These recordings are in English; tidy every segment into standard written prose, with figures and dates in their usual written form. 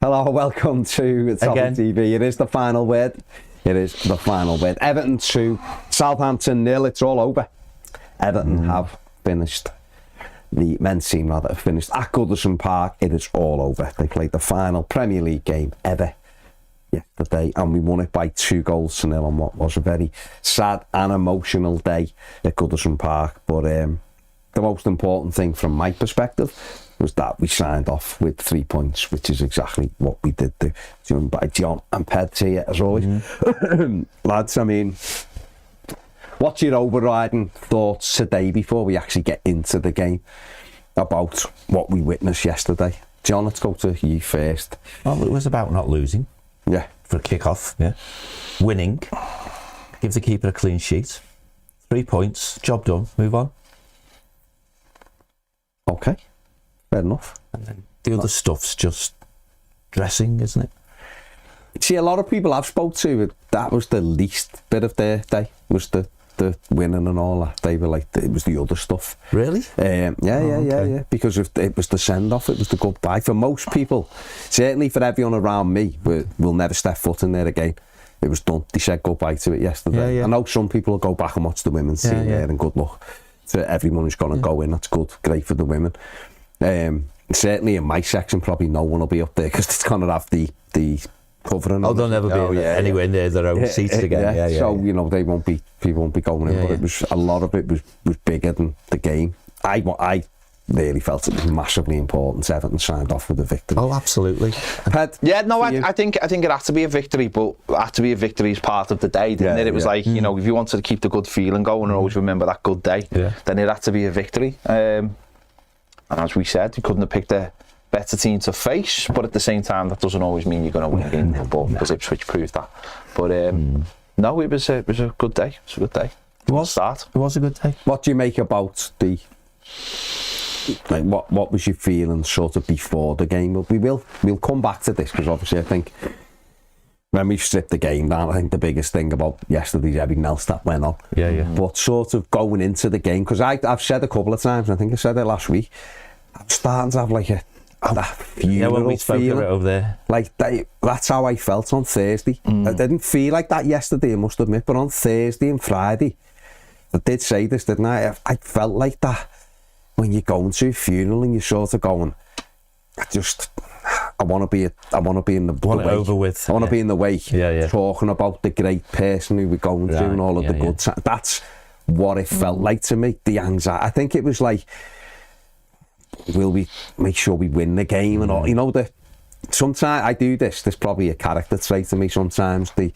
Hello, welcome to Toffee TV. It is the final word. It is the final word. Everton 2, Southampton 0. It's all over. Everton have finished. The men's team rather have finished at Goodison Park. It is all over. They played the final Premier League game ever yesterday, and we won it by 2-0 on what was a very sad and emotional day at Goodison Park. But the most important thing from my perspective was that we signed off with 3 points, which is exactly what we did do. Joined by John and Ped here, as always. Lads, I mean, what's your overriding thoughts today before we actually get into the game about what we witnessed yesterday? John, let's go to you first. Well, it was about not losing. Yeah. For a kick-off, yeah. Winning. Give the keeper a clean sheet. 3 points. Job done. Move on. Okay. Fair enough. And then the other stuff's just dressing, isn't it? See, a lot of people I've spoke to, that was the least bit of their day, was the winning and all that. They were like, it was the other stuff. Really? Yeah. Because if it was the send-off, it was the goodbye. For most people, certainly for everyone around me, we'll never step foot in there again. It was done. They said goodbye to it yesterday. Yeah. I know some people will go back and watch the women's team there, and good luck to everyone who's going to go in. That's good. Great for the women. Certainly in my section, probably no one will be up there because it's going to have the covering. Oh, they'll never be anywhere near their own seats again. Yeah. So you know people won't be going in, but it was a lot of it was bigger than the game. I really felt it was massively important. Everton signed off with a victory. Oh, absolutely. Ped, I think it had to be a victory, but it had to be a victory as part of the day, didn't it? It was like, you know, if you wanted to keep the good feeling going and always remember that good day, then it had to be a victory. And as we said, you couldn't have picked a better team to face, but at the same time, that doesn't always mean you're going to win a game, because Ipswich proved that. But no, it was a good day. It was a good day. It was a good day. What do you make about the what was your feeling sort of before the game? We'll come back to this because obviously I think when we stripped the game down, I think the biggest thing about yesterday's everything else that went on. Yeah. But sort of going into the game, because I've said a couple of times, I think I said it last week, I'm starting to have like that funeral when we spoke feeling over there. Like that's how I felt on Thursday. I didn't feel like that yesterday, I must admit, but on Thursday and Friday, I did say this, didn't I? I felt like that when you're going to a funeral and you're sort of going, I want to be in the wake. Over with. I want to be in the wake, talking about the great person who we're going through and all of the good times. That's what it felt like to me. The anxiety. I think it was like, will we make sure we win the game and all? You know, sometimes I do this. There's probably a character trait to me. Sometimes I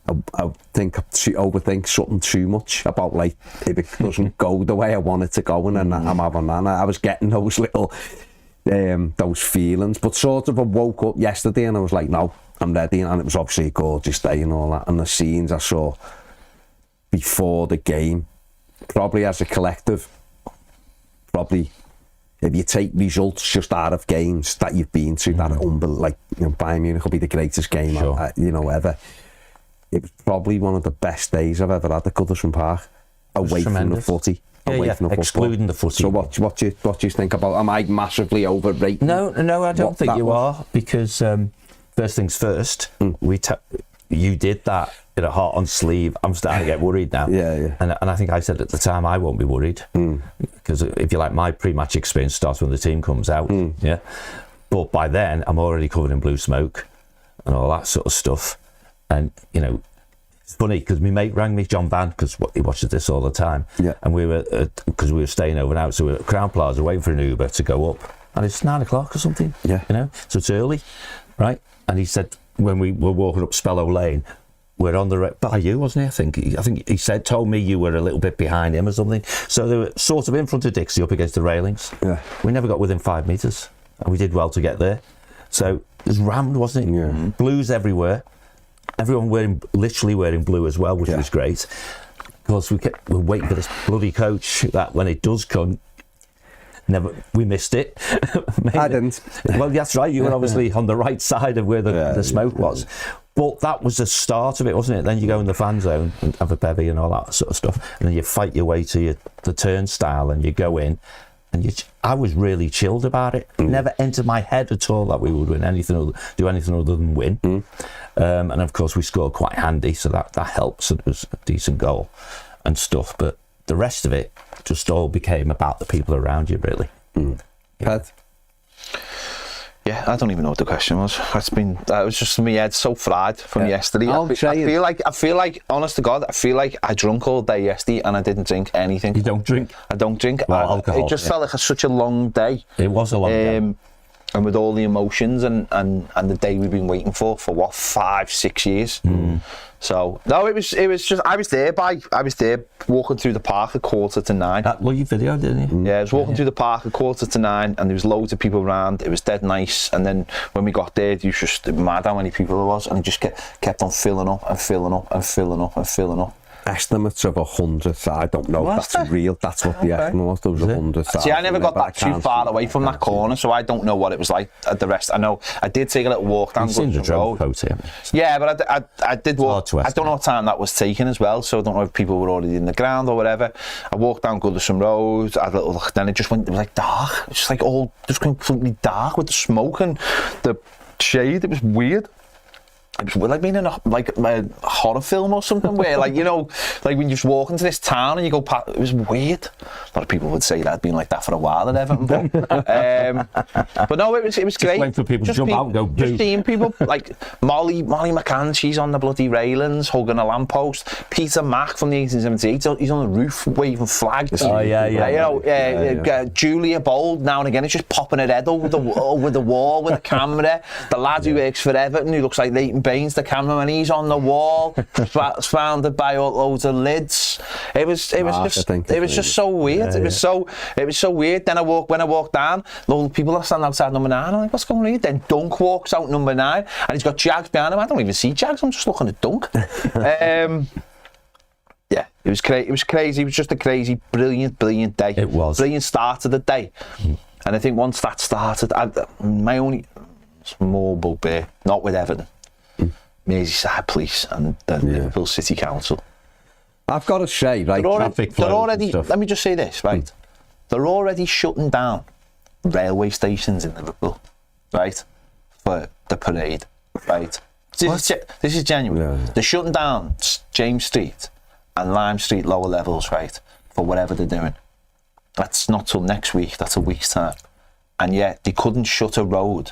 overthink something too much about, like, if it doesn't go the way I want it to go, and then I'm having that. I was getting those little those feelings, but sort of I woke up yesterday and I was like, no, I'm ready, and it was obviously a gorgeous day and all that, and the scenes I saw before the game, probably as a collective, probably if you take results just out of games that you've been to that are like, you know, Bayern Munich will be the greatest game ever. It was probably one of the best days I've ever had at Goodison Park, away from the footy. From the excluding the footy. So what do you think about? Am I massively overrating? No, I don't think you are, because first things first, you did that in a heart on sleeve. I'm starting to get worried now. And I think I said at the time I won't be worried, because if you like, my pre-match experience starts when the team comes out. But by then I'm already covered in blue smoke and all that sort of stuff. And you know, it's funny because my mate rang me, John Van, because he watches this all the time. And we were because we were staying overnight, so we were at Crown Plaza waiting for an Uber to go up, and it's 9 o'clock or something. You know, so it's early, right? And he said when we were walking up Spellow Lane, we're on the by you, wasn't he? I think he told me you were a little bit behind him or something. So they were sort of in front of Dixie, up against the railings. We never got within 5 metres, and we did well to get there. So it was rammed, wasn't it? Blues everywhere. Everyone literally wearing blue as well, which was great. Of course, we're waiting for this bloody coach that when it does come, we missed it. I didn't. Well, that's right. You were obviously on the right side of where the smoke was. But that was the start of it, wasn't it? Then you go in the fan zone and have a bevy and all that sort of stuff, and then you fight your way to the turnstile and you go in, And I was really chilled about it. It never entered my head at all that we would win do anything other than win. And of course we scored quite handy, so that helps. And it was a decent goal and stuff. But the rest of it just all became about the people around you, really. Pat? Yeah, I don't even know what the question was. It was just my head so fried from yesterday. I feel like, honest to God, I feel like I drunk all day yesterday and I didn't drink anything. You don't drink? I don't drink. Well, alcohol, it just felt like such a long day. It was a long day. And with all the emotions and the day we've been waiting for what, 5-6 years. So no, it was just I was there walking through the park at 9:15. That your video, didn't you? Yeah, I was walking through the park at 9:15, and there was loads of people around. It was dead nice. And then when we got there, it was just mad how many people there was, and it just kept on filling up and filling up and filling up and filling up. Estimates of 100. I don't know if that's real. That's what the estimate was. There was 100. See, I never got that too far away from that corner, so I don't know what it was like at the rest. I know I did take a little walk down Goodison Road. Yeah, but I did walk. I don't know what time that was taken as well, so I don't know if people were already in the ground or whatever. I walked down Goodison Road. I had a little look, then it just went. It was like dark. It's just like just completely dark with the smoke and the shade. It was weird. It was like being in a horror film or something where, like, you know, like when you just walk into this town and you go past, it was weird. A lot of people would say that had been like that for a while at Everton, but no, it was great. Wait for people to jump out and go boo. Just seeing people like Molly McCann, she's on the bloody railings hugging a lamppost. Peter Mack from the 1878, he's on the roof waving flags. Oh yeah. Julia Bold now and again, it's just popping her head over the wall with a camera. The lad who works for Everton, who looks like Leighton Baines, the cameraman, he's on the wall, surrounded by loads of lids. It was just so weird. It was so weird. Then when I walked down, loads of people are standing outside number 9. I'm like, what's going on here? Then Dunk walks out number 9, and he's got Jags behind him. I don't even see Jags. I'm just looking at Dunk. Yeah, it was crazy. It was just a crazy, brilliant day. It was brilliant start to the day. And I think once that started, my only small bugbear, not with Everton, Merseyside Police and the Liverpool City Council. I've got to say, right, they're already let me just say this, right? They're already shutting down railway stations in Liverpool, right? For the parade, right? This is genuine. Yeah. They're shutting down James Street and Lime Street lower levels, right? For whatever they're doing. That's not till next week, that's a week's time. And yet they couldn't shut a road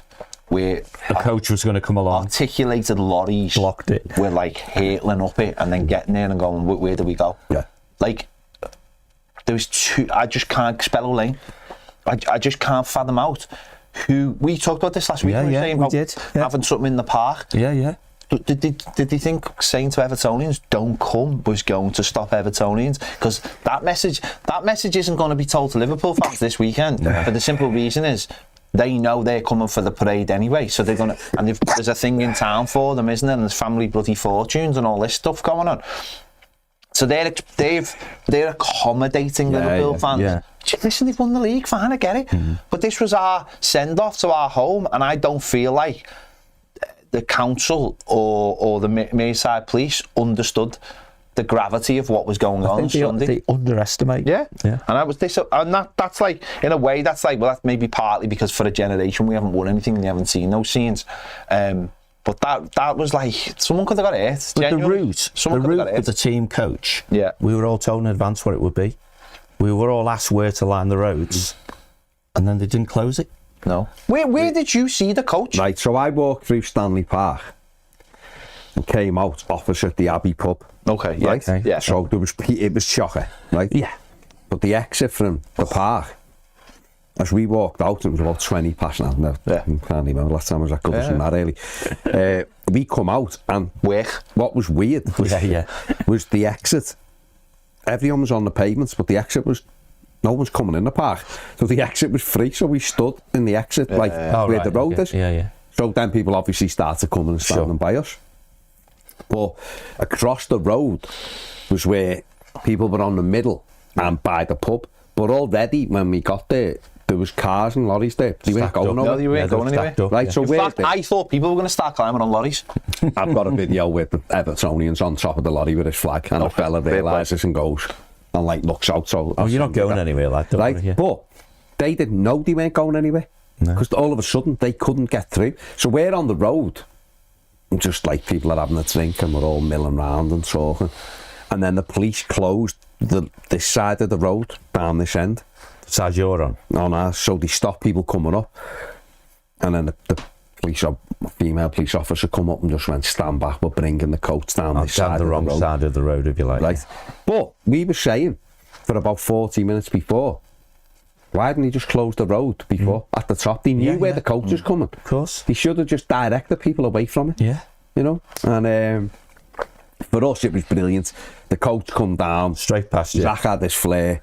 where a coach was going to come along. Articulated lorries blocked it. We're like hurtling up it and then getting there and going, where do we go? Yeah. Like, there was two, I just can't spell a lane. I just can't fathom out who, we talked about this last week. We did. Having something in the park. Yeah. Did they think saying to Evertonians, don't come, was going to stop Evertonians? Because that message isn't going to be told to Liverpool fans this weekend. For the simple reason is, they know they're coming for the parade anyway, so they're gonna. And there's a thing in town for them, isn't there? And there's family bloody fortunes and all this stuff going on. So they're accommodating Liverpool fans. Yeah. Listen, they've won the league, fine, I get it. But this was our send off to our home, and I don't feel like the council or the Merseyside Police understood the gravity of what was going on Sunday. They underestimate. Yeah. And that's like, in a way, that's like, well, that's maybe partly because for a generation we haven't won anything and they haven't seen those scenes. But that was like, someone could have got hurt. But the route with the team coach, we were all told in advance what it would be. We were all asked where to line the roads, and then they didn't close it. No. Where did you see the coach? Right, so I walked through Stanley Park and came out opposite the Abbey pub. Okay, yeah. Right? Yeah. So it was shocking, right? Yeah. But the exit from the park, as we walked out, it was about 20 past now. No, I can't remember. Last time I was at Goodison that early. We come out and what was weird was the exit. Everyone was on the pavements, but the exit was, no one's coming in the park. So the exit was free, so we stood in the exit, where the road is. Yeah. So then people obviously started coming and standing by us. But across the road was where people were on the middle and by the pub. But already when we got there was cars and lorries there. They weren't going over. No, they weren't going anywhere. Right, so in fact, I thought people were going to start climbing on lorries. I've got a video with the Evertonians on top of the lorry with his flag, and a fella realises and goes and like looks out. So you're not going anywhere, like that, right? But they didn't know they weren't going anywhere. Because all of a sudden they couldn't get through. So we're on the road, and just like people are having a drink and we're all milling around and talking. And then the police closed this side of the road down this end. The side you're on? No, so they stopped people coming up. And then the female police officer come up and just went, stand back, we're bringing the coach down this side of the road. Down the wrong side of the road, if you like. Right. But we were saying, for about 40 minutes before, why didn't he just close the road before, at the top? They knew where the coach was coming. Of course. He should have just directed people away from it. Yeah. You know? And for us, it was brilliant. The coach come down. Straight past you. Zach had this flair,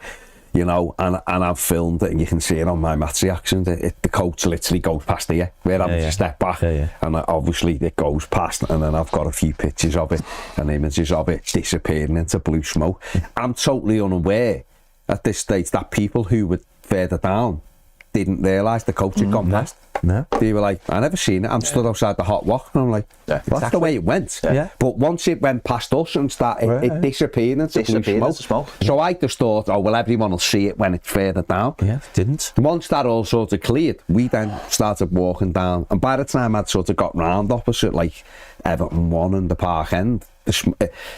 you know, and I've filmed it, and you can see it on my match reaction. The coach literally goes past here. We're having to step back. And obviously it goes past, and then I've got a few pictures of it and images of it disappearing into blue smoke. I'm totally unaware at this stage that people who were further down didn't realise the coach had gone past. No. They were like, I never seen it. I'm stood outside the hot walk, and I'm like, that's the way it went. But once it went past us and it disappeared into blue smoke. So I just thought, oh well, everyone will see it when it's further down. Yeah, it didn't. Once that all sort of cleared, we then started walking down, and by the time I'd sort of got round opposite like Everton 1 and the Park End,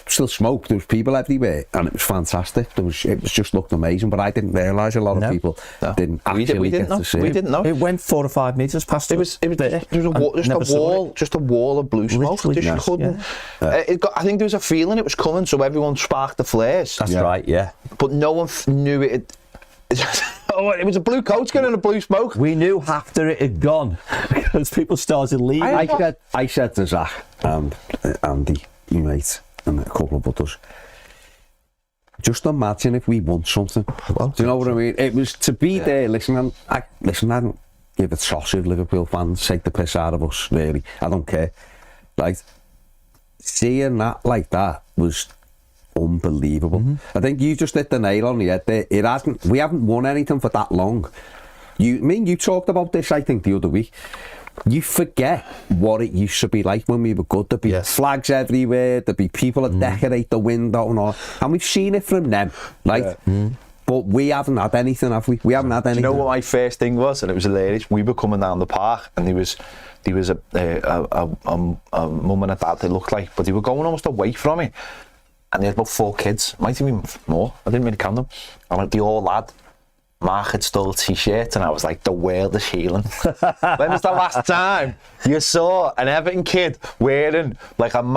still smoke, there was people everywhere, and it was fantastic. It just looked amazing, but I didn't realise a lot of people didn't actually get to see it. We didn't know. It went 4 or 5 metres past us. It was just a wall of blue smoke. Literally, I think there was a feeling it was coming, so everyone sparked the flares. That's right, yeah. But no one knew it. It was a blue coach going in a blue smoke. We knew after it had gone because people started leaving. I said to Zach and Andy, your mate, and a couple of others, just imagine if we won something. Do you know what I mean? It was to be there. Listen, I don't give a toss if Liverpool fans take the piss out of us, really. I don't care. Like, seeing that like that was unbelievable. I think you just hit the nail on the head there. We haven't won anything for that long. You talked about this, I think, the other week. You forget what it used to be like when we were good. There'd be flags everywhere, there'd be people that decorate the window and all, and we've seen it from them, right? But we haven't had anything, have we? We haven't had anything. Do you know what my first thing was? And it was hilarious. We were coming down the park, and there was a mum and a dad, they looked like, but they were going almost away from me. And they had about 4 kids, might have been more, I didn't really count them. And the old lad, Mark had stole a t-shirt, and I was like, the world is healing. When was the last time you saw an Everton kid wearing,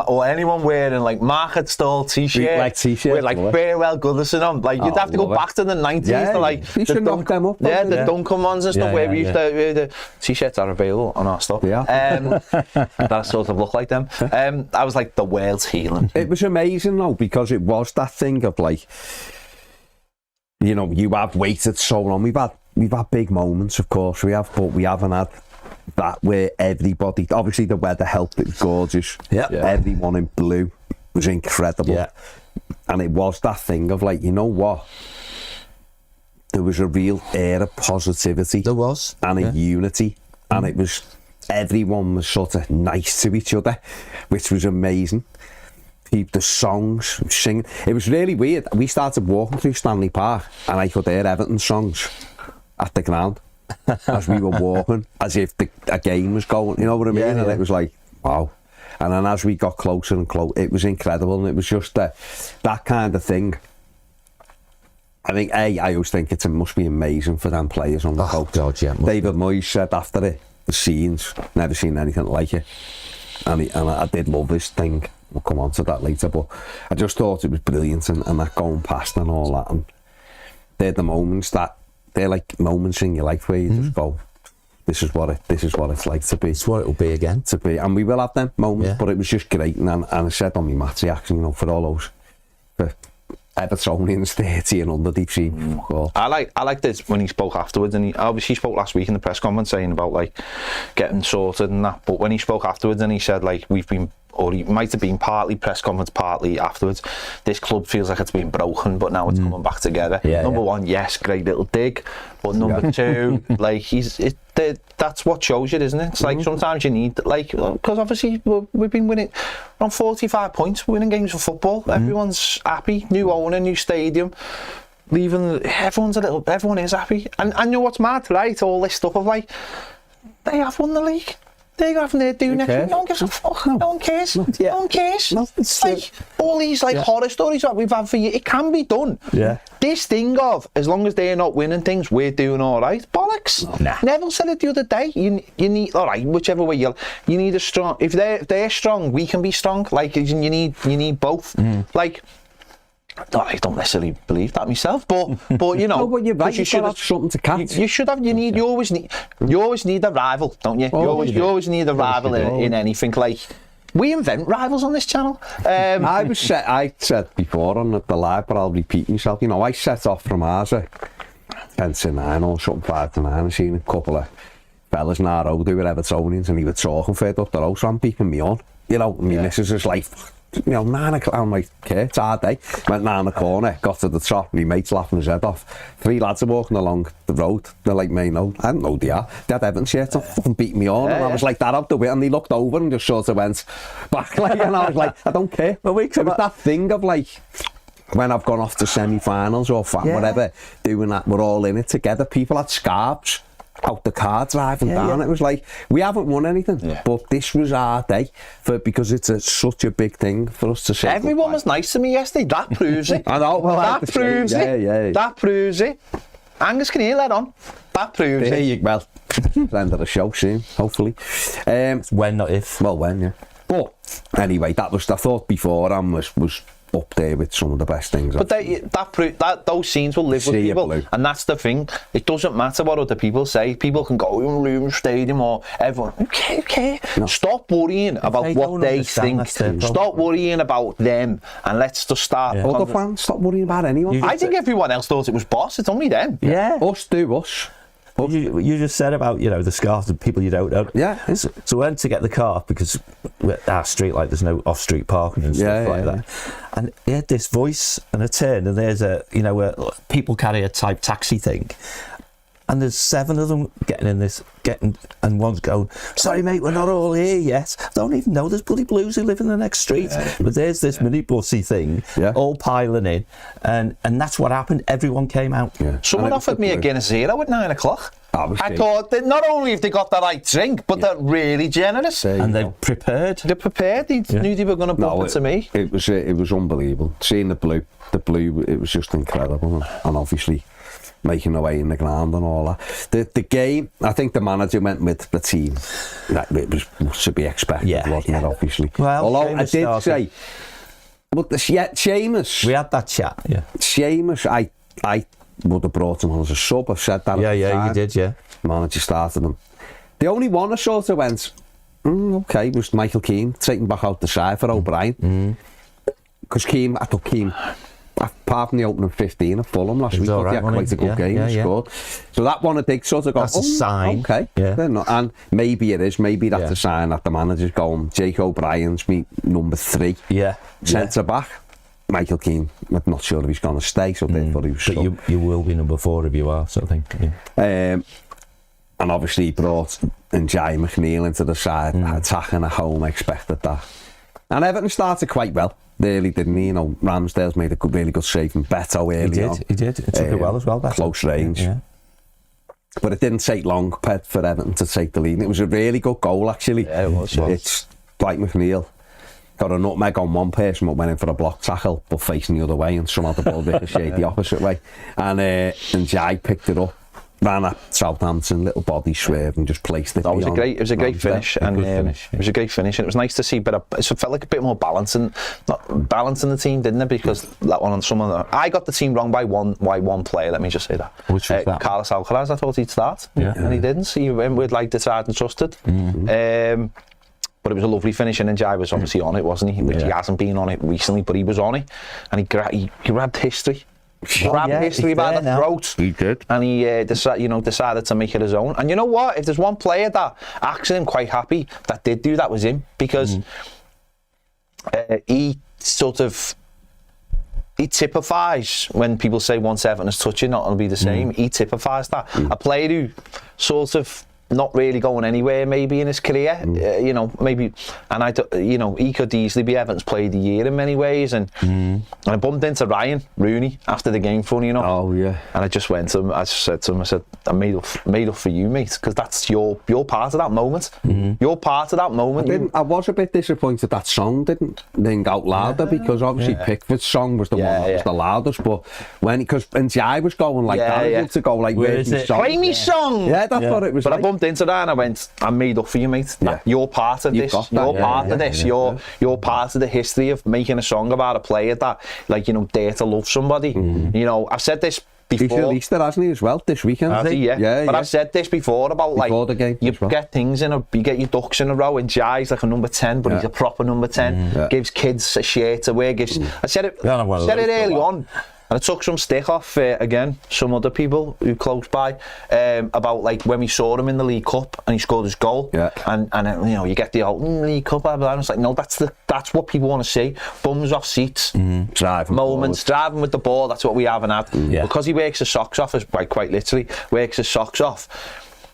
or anyone wearing, like, Mark had stole a t-shirt with, like, farewell Goodison on? Like, you'd have to go back to the 90s to, like, you should knock them up. Yeah, the Duncan ones and stuff, where we used to, the t-shirts are available on our stuff. That sort of look like them. I was like, the world's healing. It was amazing, though, because it was that thing of, like, you know, you have waited so long. We've had big moments, of course we have, but we haven't had that where everybody, obviously the weather helped, it was gorgeous. Everyone in blue was incredible. And it was that thing of like, you know what? There was a real air of positivity. There was. And a unity. And it was, everyone was sort of nice to each other, which was amazing. The songs, singing. It was really weird. We started walking through Stanley Park, and I could hear Everton songs at the ground as we were walking, as if a game was going. You know what I mean? And it was like, wow. And then as we got closer and closer, it was incredible. And it was just that kind of thing. I think, I always think it must be amazing for them players on the coach. God, yeah, David Moyes said after it, the scenes, never seen anything like it. And I did love this thing. We'll come on to that later, but I just thought it was brilliant, and that going past and all that, and they're the moments they're like moments in your life where you just go, this is what it's like to be. It's what it'll be again. To be, and we will have them moments, but it was just great, and I said on my match reaction, you know, for all those, for Evertonians 30 and under, they've seen. I like this when he spoke afterwards, and he obviously spoke last week in the press conference saying about like getting sorted and that, but when he spoke afterwards and he said like, we've been, or he might have been partly press conference, partly afterwards, this club feels like it's been broken, but now it's coming back together. Number one, yes, great little dig, but number two, like that's what shows it, isn't it? It's like sometimes you need, like, because obviously we've been winning, we're on 45 points, winning games of football. Everyone's happy, new owner, new stadium. everyone is happy. And you know what's mad, right? All this stuff of like, they have won the league. They go from there doing everything. No one gives a fuck. No one cares. No one cares. No, it's like all these like horror stories that we've had for years. It can be done. Yeah. This thing of as long as they're not winning things, we're doing all right. Bollocks. Nah. Neville said it the other day. You need all right. Whichever way you need a strong. If they're strong, we can be strong. Like you need both. Like. No, I don't necessarily believe that myself, but you know, no, but you're right. You should have something to catch. You should have. You always need a rival, don't you? You always need a rival in anything. Like we invent rivals on this channel. I said before on the live, but I'll repeat myself. You know, I set off from ours at 10 to 9 or something, 5 to 9. I've seen a couple of fellas in our road who were Evertonians, and he was talking further up the road, so I'm peeping me on. You know, my missus is like. You know, 9 o'clock, I'm like, okay, it's hard day. Went down the corner, got to the top, my mate's laughing his head off. 3 lads are walking along the road, they're like, mate, no, I don't know who they are. They had Everton shirts on, fucking beat me on, and I was like that out the way, and he looked over and just sort of went back, like, and I was like, I don't care. But it was that thing of like, when I've gone off to semi-finals or whatever, doing that, we're all in it together. People had scarves out the car driving down. It was like, we haven't won anything, but this was our day because it's such a big thing for us to say. Everyone was nice to me yesterday. That proves it. I know. Well, that proves it. That proves it. Angus, can you let on? That proves it. Well, end of the show soon, hopefully. When, not if. Well, when, yeah. But anyway, that was, I thought before was up there with some of the best things. But those scenes will live with people, and that's the thing. It doesn't matter what other people say. People can go in Luton Stadium or everyone. Okay. No. Stop worrying about what they think. Stop worrying about them, and let's just start. Other fans, stop worrying about anyone. I think everyone else thought it was boss. It's only them. Yeah, us. You just said about, you know, the scarves and people you don't know. Yeah. So we went to get the car because our street, like, there's no off-street parking and stuff like that. And he had this voice and a turn, and there's a people carrier type taxi thing. And there's 7 of them and one's going, sorry mate, we're not all here yet. I don't even know there's bloody blues who live in the next street. But there's this minibusy thing, all piling in. And that's what happened. Everyone came out. Yeah. Someone offered me a Guinness Zero at 9 o'clock. I thought that not only have they got the right drink, but they're really generous. And they're prepared. They're prepared. They knew they were going to bump it to me. It was unbelievable. Seeing the blue, it was just incredible. And obviously making away in the ground and all that. The game, I think the manager went with the team. That it was to be expected, wasn't it? Obviously. Well, although Seamus I did say, but Seamus, we had that chat. Yeah, Seamus, I would have brought him on as a sub. I've said that. Yeah, you did. Yeah, manager started him. The only one I sort of went, okay, was Michael Keane taking back out the side for O'Brien. Because I thought Keane. Apart from the opening 15 at Fulham last week, he had quite a good game. He scored. So that one I think sort of got. That's a sign. Okay. Yeah. And maybe it is. Maybe that's a sign that the manager's going. Jake O'Brien's number 3. Yeah. Centre back. Michael Keane. I'm not sure if he's going to stay. So therefore he was. But you will be number 4 if you are. So I think. Yeah. And obviously he brought Ndiaye McNeil into the side, attacking at home. I expected that. And Everton started quite well. Really didn't he? You know, Ramsdale's made a really good save from Betto early on. He did. It took it well as well. Betto. Close range. Yeah. But it didn't take long for Everton to take the lead. It was a really good goal, actually. Yeah, it was. It's like McNeil got a nutmeg on one person, but went in for a block tackle, but facing the other way, and somehow the ball ricocheted the opposite way. And Ndiaye picked it up. Ran at Southampton, little body swerve, and just placed it. It was a great finish, and it was a great finish, and it was nice to see. But it felt like a bit more balance and not balance in the team, didn't it? Because that one on someone, I got the team wrong by one player. Let me just say that. Which was that? Carlos Alcaraz. I thought he'd start, and he didn't. So he went with like tried and trusted. But it was a lovely finish, and Ndiaye was obviously on it, wasn't he? Which he hasn't been on it recently, but he was on it, and he grabbed history. Grabbed history by the throat. He did. And he decided to make it his own. And you know what? If there's one player that actually I'm quite happy that did do that was him, because he typifies when people say once Everton is touching, not going to be the same. He typifies that. A player who sort of not really going anywhere maybe in his career, you know, maybe, and you know, he could easily be Everton's player of the year in many ways, and I bumped into Ryan Rooney after the game, funny enough. Oh yeah. And I just went to him, I said to him, I made up for you, mate, because that's your part of that moment. You're part of that moment. I was a bit disappointed that song didn't ring out louder, because obviously Pickford's song was the one that was the loudest, but because Ndiaye was going like that, to go like, where's it? Play me song! Yeah, that's what it was. But like. I bumped into that and I went, I made up for you, mate. You're part of this. You're part of this. You're part of the history of making a song about a player that, like, you know, dare to love somebody. You know, I've said this before. He's released it, hasn't he, as well, this weekend? But I've said this before about, like, before the game, you get things you get your ducks in a row, and Ndiaye's like a number 10, but he's a proper number 10. Gives kids a shirt to wear. I said it early on. And I took some stick off, again, some other people who close by, about, like, when we saw him in the League Cup and he scored his goal. And you know, you get the old League Cup, blah, blah, and it's like, no, that's what people want to see. Bums off seats, driving with the ball, that's what we haven't had. Because he works his socks off, quite literally, works his socks off.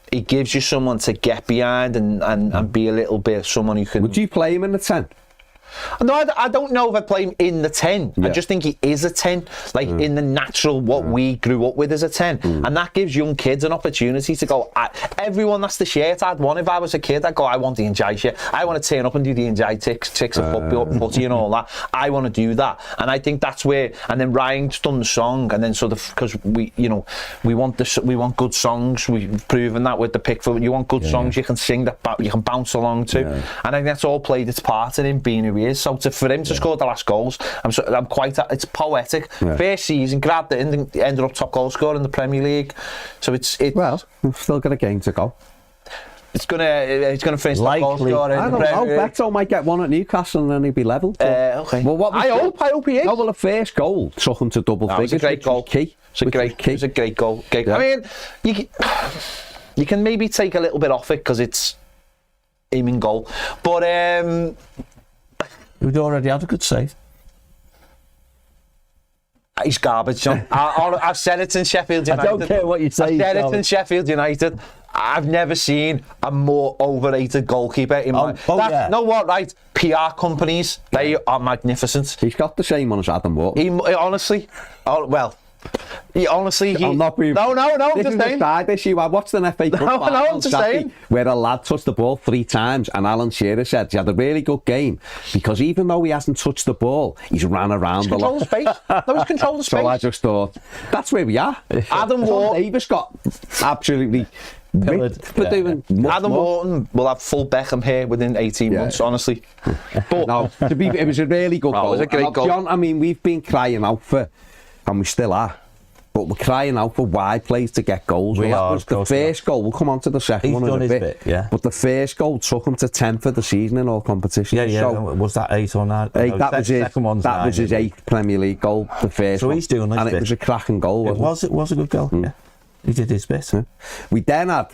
He gives you someone to get behind and be a little bit someone who can... Would you play him in the 10? No, I don't know if I'd play him in the 10. I just think he is a 10, like in the natural, what we grew up with as a 10. And that gives young kids an opportunity to go, everyone, that's the shirt I'd want if I was a kid. I'd go, I want the Ndiaye shirt. I want to turn up and do the Ndiaye ticks of footy and all that. I want to do that. And I think that's where, and then Ryan's done the song, and then sort of, because we, you know, we want good songs. We've proven that with the Pickford. You want good songs you can sing, that you can bounce along to. And I think that's all played its part in him being who he is. So for him to score the last goals, I'm quite. It's poetic. First season, grabbed it and ended up top goal scorer in the Premier League. So it's well, we've still got a game to go. He's gonna finish top goal scorer in the Premier League. Betto might get one at Newcastle and then he'll be level. Okay. Well, I hope he is. Oh, well, the first goal took him to double figures. It's a great goal. Key. It's a great goal. I mean, you can maybe take a little bit off it because it's aiming goal, but we'd already had a good save. He's garbage, John. I've said it in Sheffield United. I don't care what you say. I've said it in Sheffield United. I've never seen a more overrated goalkeeper in my... know what, right? PR companies, they are magnificent. He's got the same one as Adam Wharton. Honestly, I'm not being... No, I'm this just saying. This is a side issue. I watched an FA Cup I'm just saying. Where a lad touched the ball 3 times, and Alan Shearer said he had a really good game because even though he hasn't touched the ball, he's ran around a lot. He's controlled the space. So I just thought, that's where we are. Adam Wharton... Davis got absolutely... Adam Wharton will have full Beckham here within 18 months, honestly. But no, it was a really good goal. It was a great goal. John, I mean, we've been crying out for, and we still are, but we're crying out for wide plays to get goals. That was the first goal. We'll come on to the second one in a bit. But the first goal took him to 10th of the season in all competitions. So, was that 8 or 9? 8, that was his 8th Premier League goal, the first one. So he's doing this. And it was a cracking goal, wasn't it? It was a good goal, yeah. He did his bit. We then had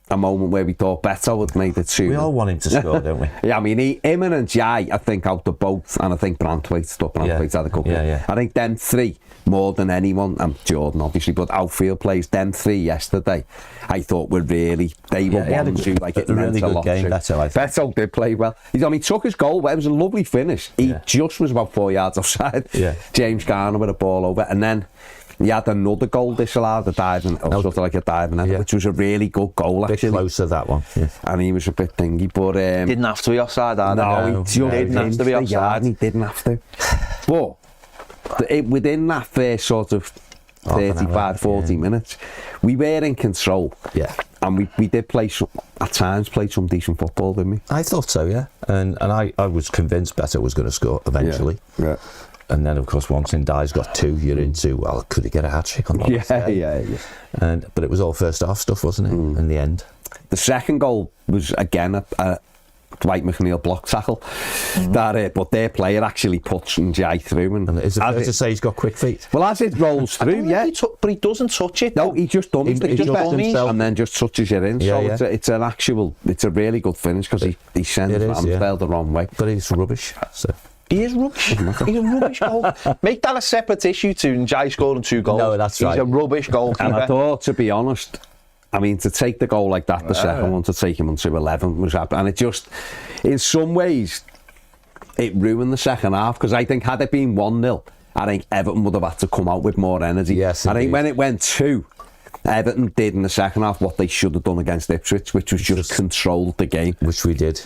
a moment where we thought Betto had made it sooner. We all want him to score, don't we? Yeah, I mean, him and Ndiaye, I think, out the both, and I think Branthwaite had a couple. I think them 3, more than anyone, and Jordan obviously, but outfield plays, them 3 yesterday, I thought were really, they were ones who, like, it meant a lot. Betto did play well. He took his goal, it was a lovely finish. He just was about 4 yards offside. James Garner with a ball over, and then he had another goal disallowed, a diving, sort of like a diving, which was a really good goal, actually. A bit closer, that one. And he was a bit thingy, but... didn't have to be offside, No, he didn't have to be offside. He didn't have to. But within that first sort of 35, 40 minutes, we were in control. And we did play at times play some decent football, didn't we? I thought so, yeah. And I was convinced Betto was going to score eventually. Yeah. And then, of course, once Ndiaye's got 2, you're into, well, could he get a hat-trick on that? Yeah. But it was all first-half stuff, wasn't it, in the end? The second goal was, again, a Dwight McNeil block tackle. But their player actually puts Ndiaye through. And is it fair to say he's got quick feet? Well, as it rolls through, but he doesn't touch it. No, he just dummies it. He just himself and then just touches it in. It's a really good finish because he sends Ramsdale the wrong way. But he's rubbish, so... He is rubbish. He's a rubbish goal. Make that a separate issue to Ndiaye scoring 2 goals. No, that's right. He's a rubbish goalkeeper. And I thought, to be honest, I mean, to take the goal like that, the second one, to take him on to 11 was happening. And it just, in some ways, it ruined the second half, because I think had it been 1-0, I think Everton would have had to come out with more energy. Yes, I think when it went 2, Everton did in the second half what they should have done against Ipswich, which was just controlled the game. Which we did.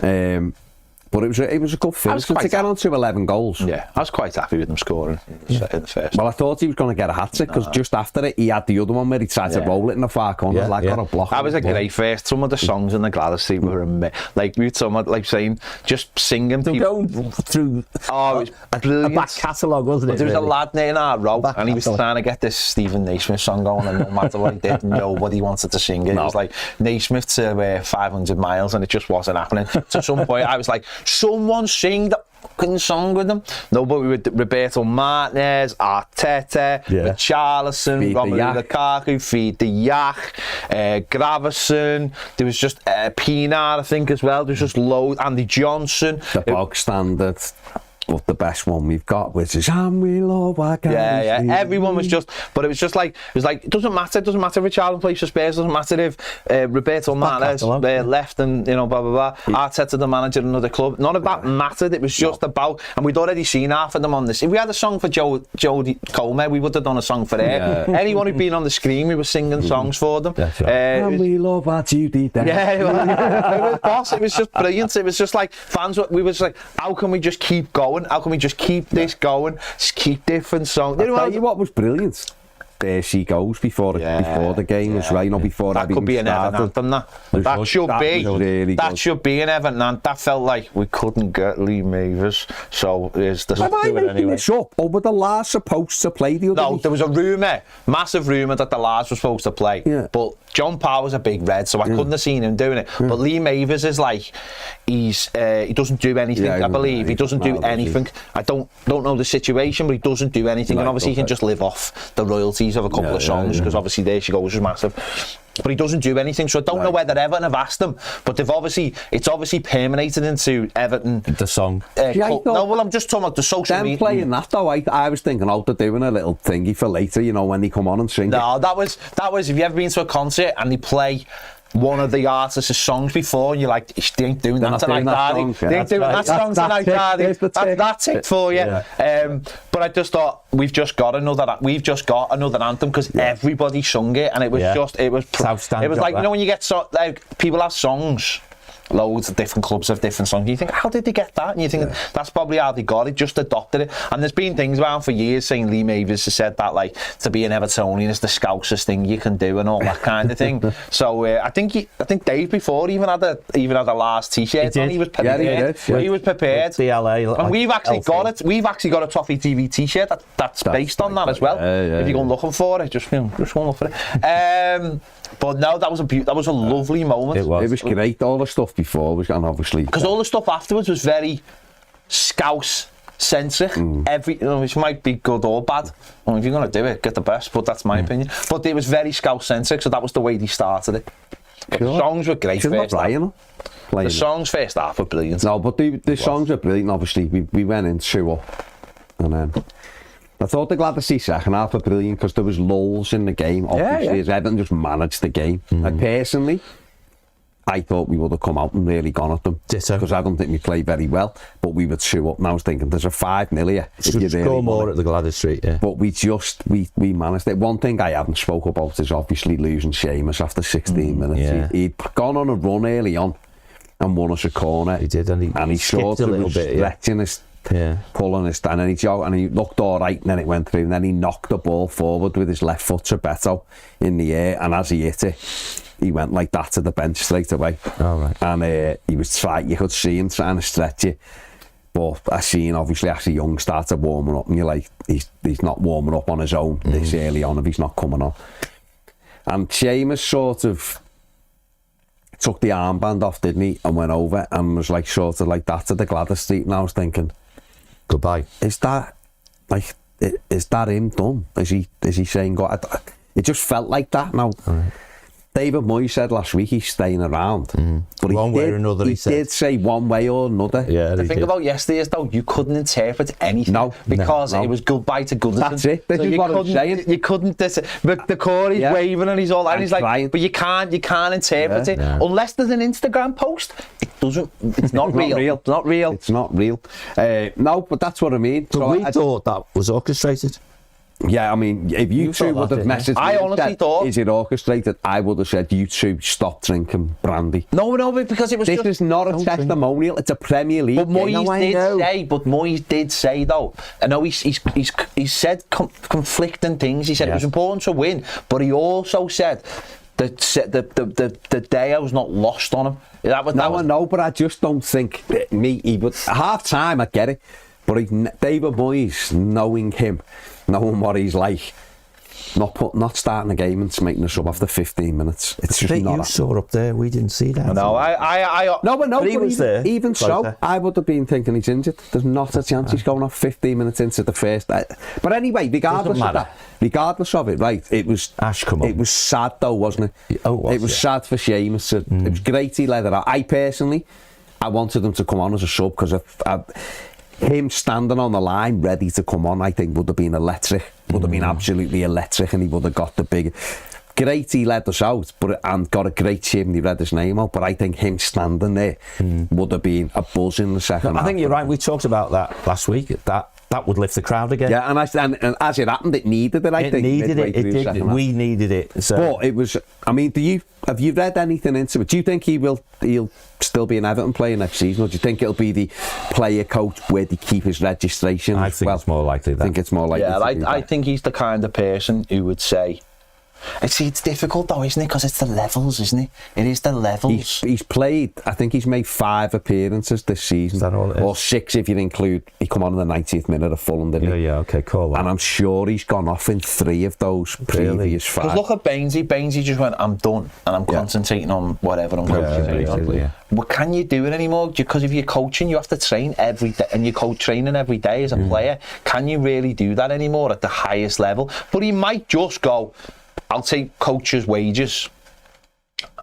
But it was a good finish to get on to 11 goals. Yeah, I was quite happy with them scoring in the first. Well, I thought he was going to get a hat-trick, because just after it, he had the other one where he tried to roll it in the far corner, got a block. That was a great first. Some of the songs in the Gladys Street were like, we were talking, like saying, just singing. Going through it was brilliant. A back catalogue, wasn't it? There was a lad in our row, and he was trying to get this Stephen Naismith song going, and no matter what he did, nobody wanted to sing it. It was like Naismith to 500 miles, and it just wasn't happening. To some point, I was like, someone sing the fucking song with them. Nobody with Roberto Martinez, Arteta, Richarlison, Romelu Lukaku, Feed the Yak, Gravison. There was just Pienaar, I think, as well. There was just loads. Andy Johnson. The bog standard. But the best one we've got, which is "And we love our guys." Yeah. Everyone was just, but it was just like, it doesn't matter. It doesn't matter if Richarlison plays for Spurs. It doesn't matter if Roberto Martinez left and blah blah blah. Arteta the manager of another club. None of that mattered. It was just about, and we'd already seen half of them on this. If we had a song for Jodie Coleman, we would have done a song for her. Yeah. Anyone who'd been on the screen, we were singing songs for them. Right. And we love our Judy. Yeah, it was just brilliant. It was just like fans. We were just like, how can we just keep going? How can we just keep this going? Just keep different songs. I'll tell you what was brilliant. There she goes before the game was right, before that could be an Everton anthem. That should be an Everton anthem. That felt like we couldn't get Lee Mavis, so is the. Am I making this up? Or were the lads supposed to play the other? No, there was a rumour, massive rumour that the lads were supposed to play. Yeah. But John Parr was a big red, so I couldn't have seen him doing it. But Lee Mavis is like, he doesn't do anything. I believe he doesn't do anything. I don't know the situation, but he doesn't do anything, and obviously he can just live off the royalties of a couple of songs, because obviously There She Goes was massive. But he doesn't do anything, so I don't know whether Everton have asked him, but it's obviously permeated into Everton. The song. I'm just talking about the social media. Them playing that though, I was thinking, they're doing a little thingy for later, when they come on and sing. No, that was. Have you ever been to a concert and they play one of the artists' songs before, and you're like, they ain't doing that tonight, Daddy. They ain't doing that song tonight, Daddy. That's it for you. Yeah. But I just thought, we've just got another anthem, because everybody sung it, and it was it was like, when you get people have songs. Loads of different clubs have different songs. You think, how did they get that? And you think that's probably how they got it, just adopted it. And there's been things around for years saying Lee Mavis has said that, like, to be an Evertonian is the scousest thing you can do and all that kind of thing. So I think Dave before even had a last T-shirt on. He was prepared. He was prepared. The LA. And we've actually got it. We've actually got a Toffee TV T-shirt that's based on that as well. If you go looking for it, just go look for it. But no, that was a lovely moment. It was great. All the stuff before was, and obviously because all the stuff afterwards was very Scouse centric. Which might be good or bad. Well, if you're going to do it, get the best. But that's my opinion. But it was very Scouse centric, so that was the way they started it. The songs were great. The songs first half were brilliant. No, but the songs were brilliant. Obviously, we went in 2-up, and then. I thought the glad to see second half were brilliant, because there was lulls in the game. Obviously, as Everton just managed the game. And personally, I thought we would have come out and really gone at them, because I don't think we played very well. But we were 2-up, and I was thinking, there's a 5-0 here. Score more at the Gladys Street, yeah. But we managed it. One thing I haven't spoke about is obviously losing Seamus after 16 minutes. Yeah. He'd gone on a run early on and won us a corner. He did, and he sort of was stretching his. Pulling his stand, and he looked all right, and then it went through, and then he knocked the ball forward with his left foot to Betto in the air, and as he hit it, he went like that to the bench straight away. And he was you could see him trying to stretch it, but I seen obviously Ashley Young started warming up, and you're like, he's not warming up on his own this early on if he's not coming on. And Seamus sort of took the armband off, didn't he, and went over and was like sort of like that to the Gladys Street, and I was thinking, goodbye. Is that him done? Is he saying God? It just felt like that now. David Moyes said last week he's staying around. But one way or another, he did say one way or another. Yeah, the thing about yesterday is, though, you couldn't interpret anything because it was goodbye to Goodison. That's it. This is what I'm saying. You couldn't. But the Corey's waving and he's all that. He's like, crying. but you can't interpret it unless there's an Instagram post. It doesn't. It's not real. It's not real. It's not real. No, but that's what I mean. So we thought that was orchestrated. Yeah, I mean, if you two would have messaged me, I honestly thought, is it orchestrated? I would have said, you two stop drinking brandy. No, because it was. This is not a testimonial. It's a Premier League. But Moyes did say though. I know he said conflicting things. He said it was important to win, but he also said that the day I was not lost on him. I know, but I just don't think he would. Half time, I get it. But David Moyes, knowing him, knowing what he's like, not starting a game and making a sub after 15 minutes. It's just not. You saw up there, we didn't see that. No, but he was there. Even so, I would have been thinking he's injured. There's not a chance he's going off 15 minutes into the first. But anyway, regardless of it, right? It was Ash. Come on. It was sad though, wasn't it? Oh, it was sad for Seamus. It was great he let it out. I wanted him to come on as a sub because him standing on the line ready to come on, I think would have been electric, would have been absolutely electric, and he would have got the big. Great he led us out, and got a great cheer and he read his name out, but I think him standing there would have been a buzz in the second half. I think you're right, we talked about that last week, that would lift the crowd again. Yeah, and as it happened, it needed it, I think. It did. We needed it. So. But it was, I mean, have you read anything into it? Do you think he'll still be an Everton player next season, or do you think it'll be the player coach where they keep his registration? I think it's more likely that. I think it's more likely. Yeah, I think he's the kind of person who would say, it's difficult though, isn't it? Because it's the levels, isn't it? It is the levels. He's played, I think he's made 5 appearances this season. Is that all it is? Or 6 if you include, he come on in the 90th minute of Fulham, didn't he? Yeah, okay, cool. And I'm sure he's gone off in 3 of those previous 5. Because look at Bainesy. Bainesy just went, I'm done, and I'm concentrating on whatever I'm concentrating on. But can you do it anymore? Because if you're coaching, you have to train every day, and you're training every day as a player. Can you really do that anymore at the highest level? But he might just go, I'll take coaches' wages,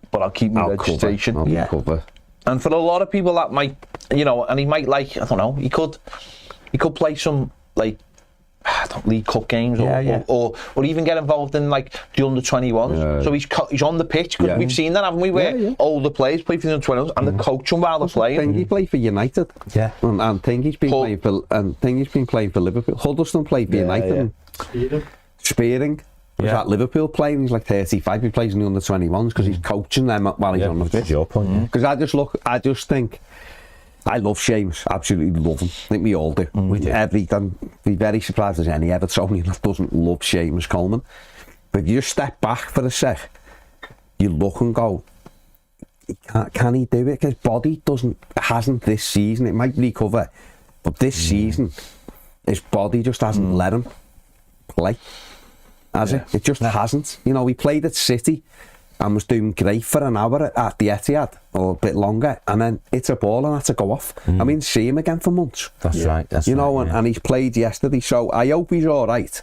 but I'll keep my registration. I'll cover. And for a lot of people, that might, and he might I don't know, he could play some League Cup games or even get involved in the under 21s. Yeah. So he's on the pitch because we've seen that, haven't we? Where older players play for the under 21s and they coach them while they're playing. I think he played for United. Yeah, and Thingy's been playing for Liverpool. Huddleston played for United. Spearing. Was at Liverpool playing, he's 35, he plays in the under 21s because he's coaching them while he's on the pitch. That's your point. Because I just think, I love Seamus, absolutely love him. I think we all do. We do. I'd be very surprised if there's any Evertonian that doesn't love Seamus Coleman. But if you just step back for a sec, you look and go, can he do it? Because body hasn't this season, it might recover, but this season, his body just hasn't let him play. Has it? It just hasn't. He played at City and was doing great for an hour at the Etihad, or a bit longer, and then hits a ball and had to go off. I mean, see him again for months. That's right. And he's played yesterday, so I hope he's all right.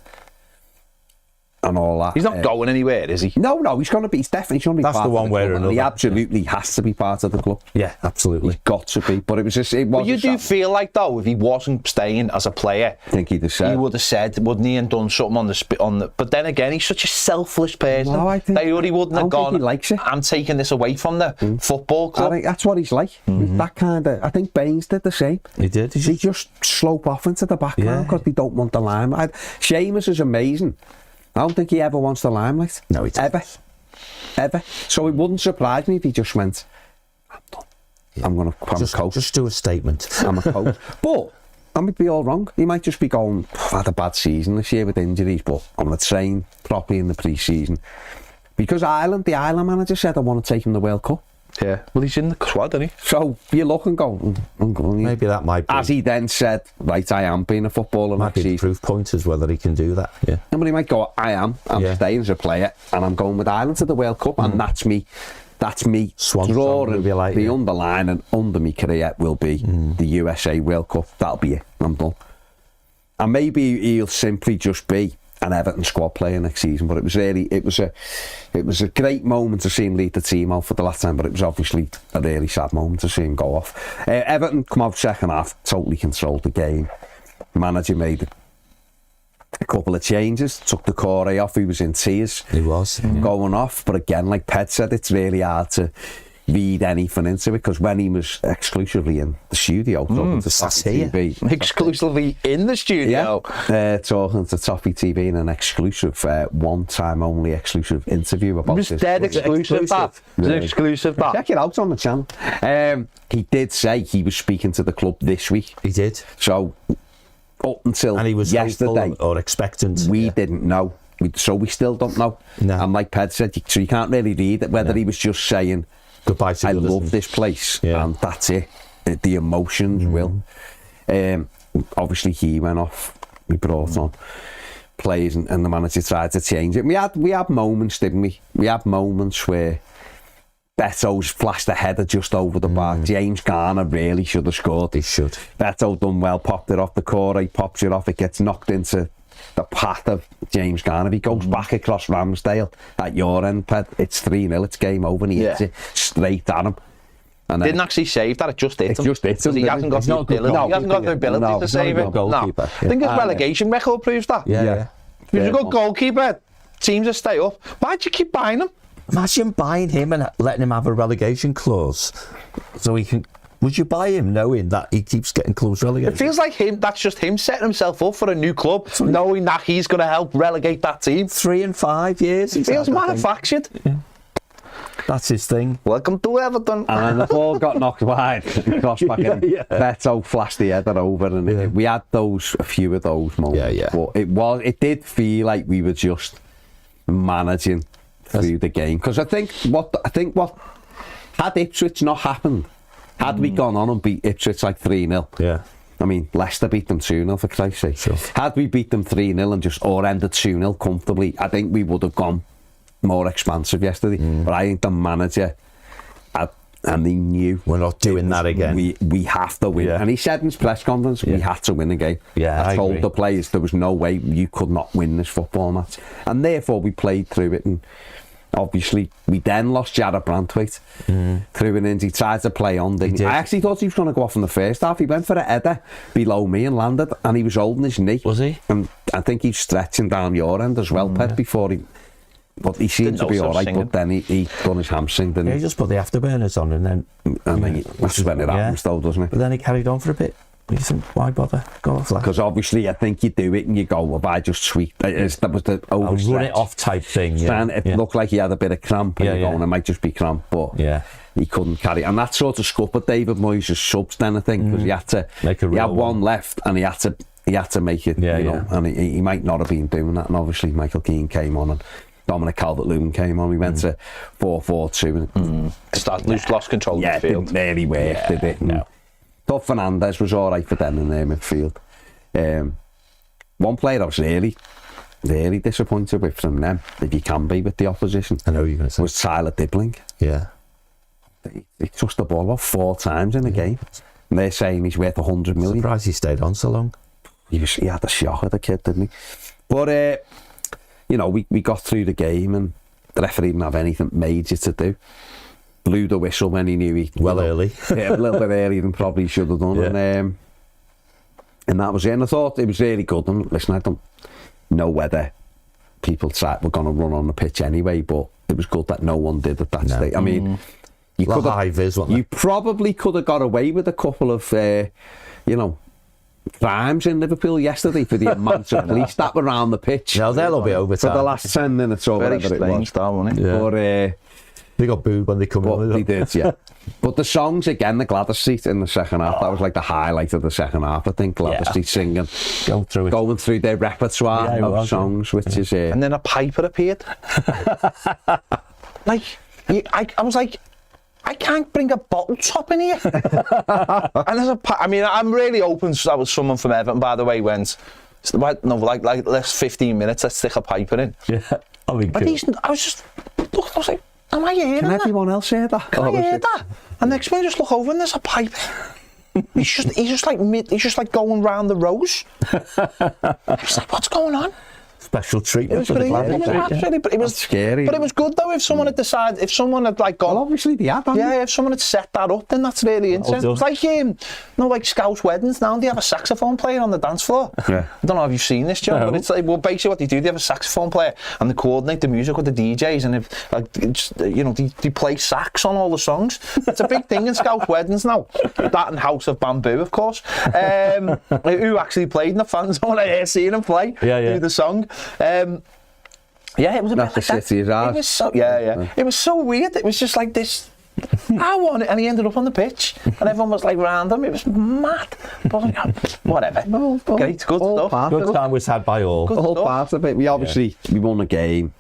And all that. He's not going anywhere, is he? No, he's going to be. He's definitely going to be. That's part the one of the way club, or another. He absolutely has to be part of the club. Yeah, absolutely. He's got to be. But it was just. But you do feel like though, if he wasn't staying as a player, I think he'd have said. He would have said, wouldn't he, and done something on the. But then again, he's such a selfless person. No, I think that he wouldn't have gone. He likes it. I'm taking this away from the football club. I think that's what he's like. That kind of. I think Baines did the same. He did. He just slope off into the background because they don't want the limelight. Seamus is amazing. I don't think he ever wants the limelight. No, he doesn't. Ever. So it wouldn't surprise me if he just went, I'm done. Yeah. I'm going to become a coach. Just do a statement. I'm a coach. But I might be all wrong. He might just be going, I've had a bad season this year with injuries, but I'm going to train properly in the pre-season. Because the Island manager said I want to take him to the World Cup. Yeah, well, he's in the squad, isn't he? So you look and go, maybe that might be. As he then said, right, I am being a footballer next season. Might be the proof point as whether he can do that. Yeah. And he might go, I'm staying as a player and I'm going with Ireland to the World Cup, and that's me drawing the underline, and under my career will be the USA World Cup. That'll be it. I'm done. And maybe he'll simply just be an Everton squad player next season. But it was a great moment to see him lead the team out for the last time, but it was obviously a really sad moment to see him go off. Everton come out second half, totally controlled the game. The manager made a couple of changes, took the Corey off, he was in tears. He was. Going off, but again, like Ped said, it's really hard to read anything into it, because when he was exclusively in the studio talking to Toffee TV, exclusively in the studio, talking to Toffee TV in an exclusive, one-time only exclusive interview about it was this. dead exclusive. That it's exclusive. That check it out on the channel. He did say he was speaking to the club this week. He did. So up until and he was yesterday or expectant, we didn't know. So we still don't know. No. And like Ped said, so you can't really read it, whether he was just saying, goodbye to I Goodison. love this place, and that's it. The emotions will. Obviously, he went off. We brought on players, and the manager tried to change it. We had moments, didn't we? We had moments where Betto's flashed a header just over the bar. James Garner really should have scored. He should. Betto done well, popped it off the corner, he pops it off, it gets knocked into the path of James Garner. He goes back across Ramsdale at your end, Ped. It's 3-0, it's game over, and he hits it straight at him. And didn't actually save that, it just hit him. Just hit him. He hasn't got the ability. He hasn't got the ability to save it. Goalkeeper. I think his relegation record proves that. Yeah. He's a good goalkeeper. Teams that stay up. Why'd you keep buying him? Imagine buying him and letting him have a relegation clause, so he can. Would you buy him knowing that he keeps getting close relegation? It feels like him. That's just him setting himself up for a new club, knowing that he's going to help relegate that team. 3 and 5 years. He feels manufactured. Yeah. That's his thing. Welcome to Everton. And the ball got knocked wide. Cross back in. Betto flashed the header over, and we had a few of those moments. But it did feel like we were just managing through the game. Because I think what had Ipswich not happened, had we gone on and beat Ipswich like 3-0, I mean, Leicester beat them 2-0 for Christ's sake. Sure. Had we beat them 3-0 and just or ended 2-0 comfortably, I think we would have gone more expansive yesterday. But I think the manager, and he knew we're not doing that again. We have to win. And he said in his press conference, we had to win the game. I told agree. the players there was no way you could not win this football match. And therefore we played through it. And obviously we then lost Jared Brantwaite through an injury. He tried to play on, didn't he? I actually thought he was going to go off in the first half. He went for a header below me and landed, and he was holding his knee. Was he? And I think he's stretching down your end as well, Pet, before he... But he seemed to be all right, but then he done his hamstring, didn't he? He just put the afterburners on, and then that's when it happens though, doesn't it? But then he carried on for a bit. You think, why bother? Go off that. Because obviously I think you do it and you go, well, I just tweaked. That was the overstretch. A run it off type thing. And it looked like he had a bit of cramp, and you're going, it might just be cramp, but he couldn't carry it. And that sort of scuppered David Moyes' subs then, I think, because he had to he had one left, and he had to make it, you know, and he might not have been doing that. And obviously Michael Keane came on, and Dominic Calvert-Lewin came on. We went to 4-4-2. Lost control of the field. It didn't really work, did it? No. Thought Fernandes was all right for them in their midfield. One player I was really disappointed with from them, if you can be with the opposition, I know what you're going to say, was Tyler Dibling. Yeah. He touched the ball about 4 times in a game. And they're saying he's worth 100 million. Surprised he stayed on so long. He had a shock at the kid, didn't he? But, you know, we got through the game, and the referee didn't have anything major to do. Blew the whistle when he knew early. A little bit earlier than probably he should have done. And that was it. And I thought it was really good. And listen, I don't know whether people were going to run on the pitch anyway, but it was good that no one did at that stage. I mean, you probably could have got away with a couple of, crimes in Liverpool yesterday for the amount of police that were around the pitch. No, they'll be over for the last 10 minutes or whatever it was. Wasn't it? But they got booed when they come in. They did, yeah. But the songs again, the Gladys Street in the second half, that was like the highlight of the second half. I think Gladys Street singing, going through their repertoire of songs, which is. And then a piper appeared. I was like, I can't bring a bottle top in here. And there's I'm really open. That was someone from Everton, by the way, went. Like less 15 minutes. Let's stick a piper in. Yeah, I mean, but I was like, am I hearing that? Can everyone else hear that? Can I hear that? And next minute, just look over and there's a pipe. he's just like going round the rows. I was like, what's going on? special treatment. It was scary. But it was good though if someone had decided, if someone had like gone. Well, obviously they had. Yeah, if someone had set that up, then that's really interesting. It's like like Scouse weddings now. They have a saxophone player on the dance floor. Yeah. I don't know if you've seen this, John, but it's like, well, basically what they do, they have a saxophone player and they coordinate the music with the DJs, and if like it's, they play sax on all the songs. It's a big thing in Scouse weddings now. That and House of Bamboo, of course. Who actually played in the fan zone? I seen him play through the song. It was a bit like that. It was so It was so weird. It was just like this. I won it, and he ended up on the pitch, and everyone was like round him. It was mad. But whatever. Great, good stuff. Good time was had by all. The whole part of it. We obviously we won a game.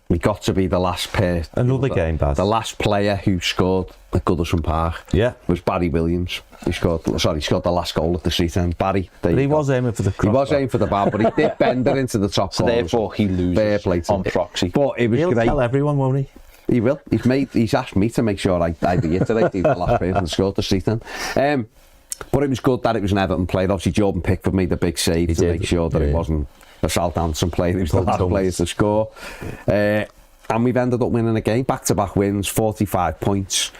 We got to be the last pair. Another game, Baz. The last player who scored at Goodison Park. Yeah. Was Barry Williams. He scored the last goal at the street end. Barry. But he was aiming for the cross. He was aiming for the bar, but he did bend it into the top. So therefore he loses on proxy. But it was He'll great. tell everyone, won't he? He will. He's asked me to make sure I reiterate he's the last person to score at the street end. But it was good that it was an Everton player. Obviously Jordan Pickford made the big save to make sure that it wasn't a Southampton player. He was the last player to score. And we've ended up winning a game. Back-to-back wins, 45 points.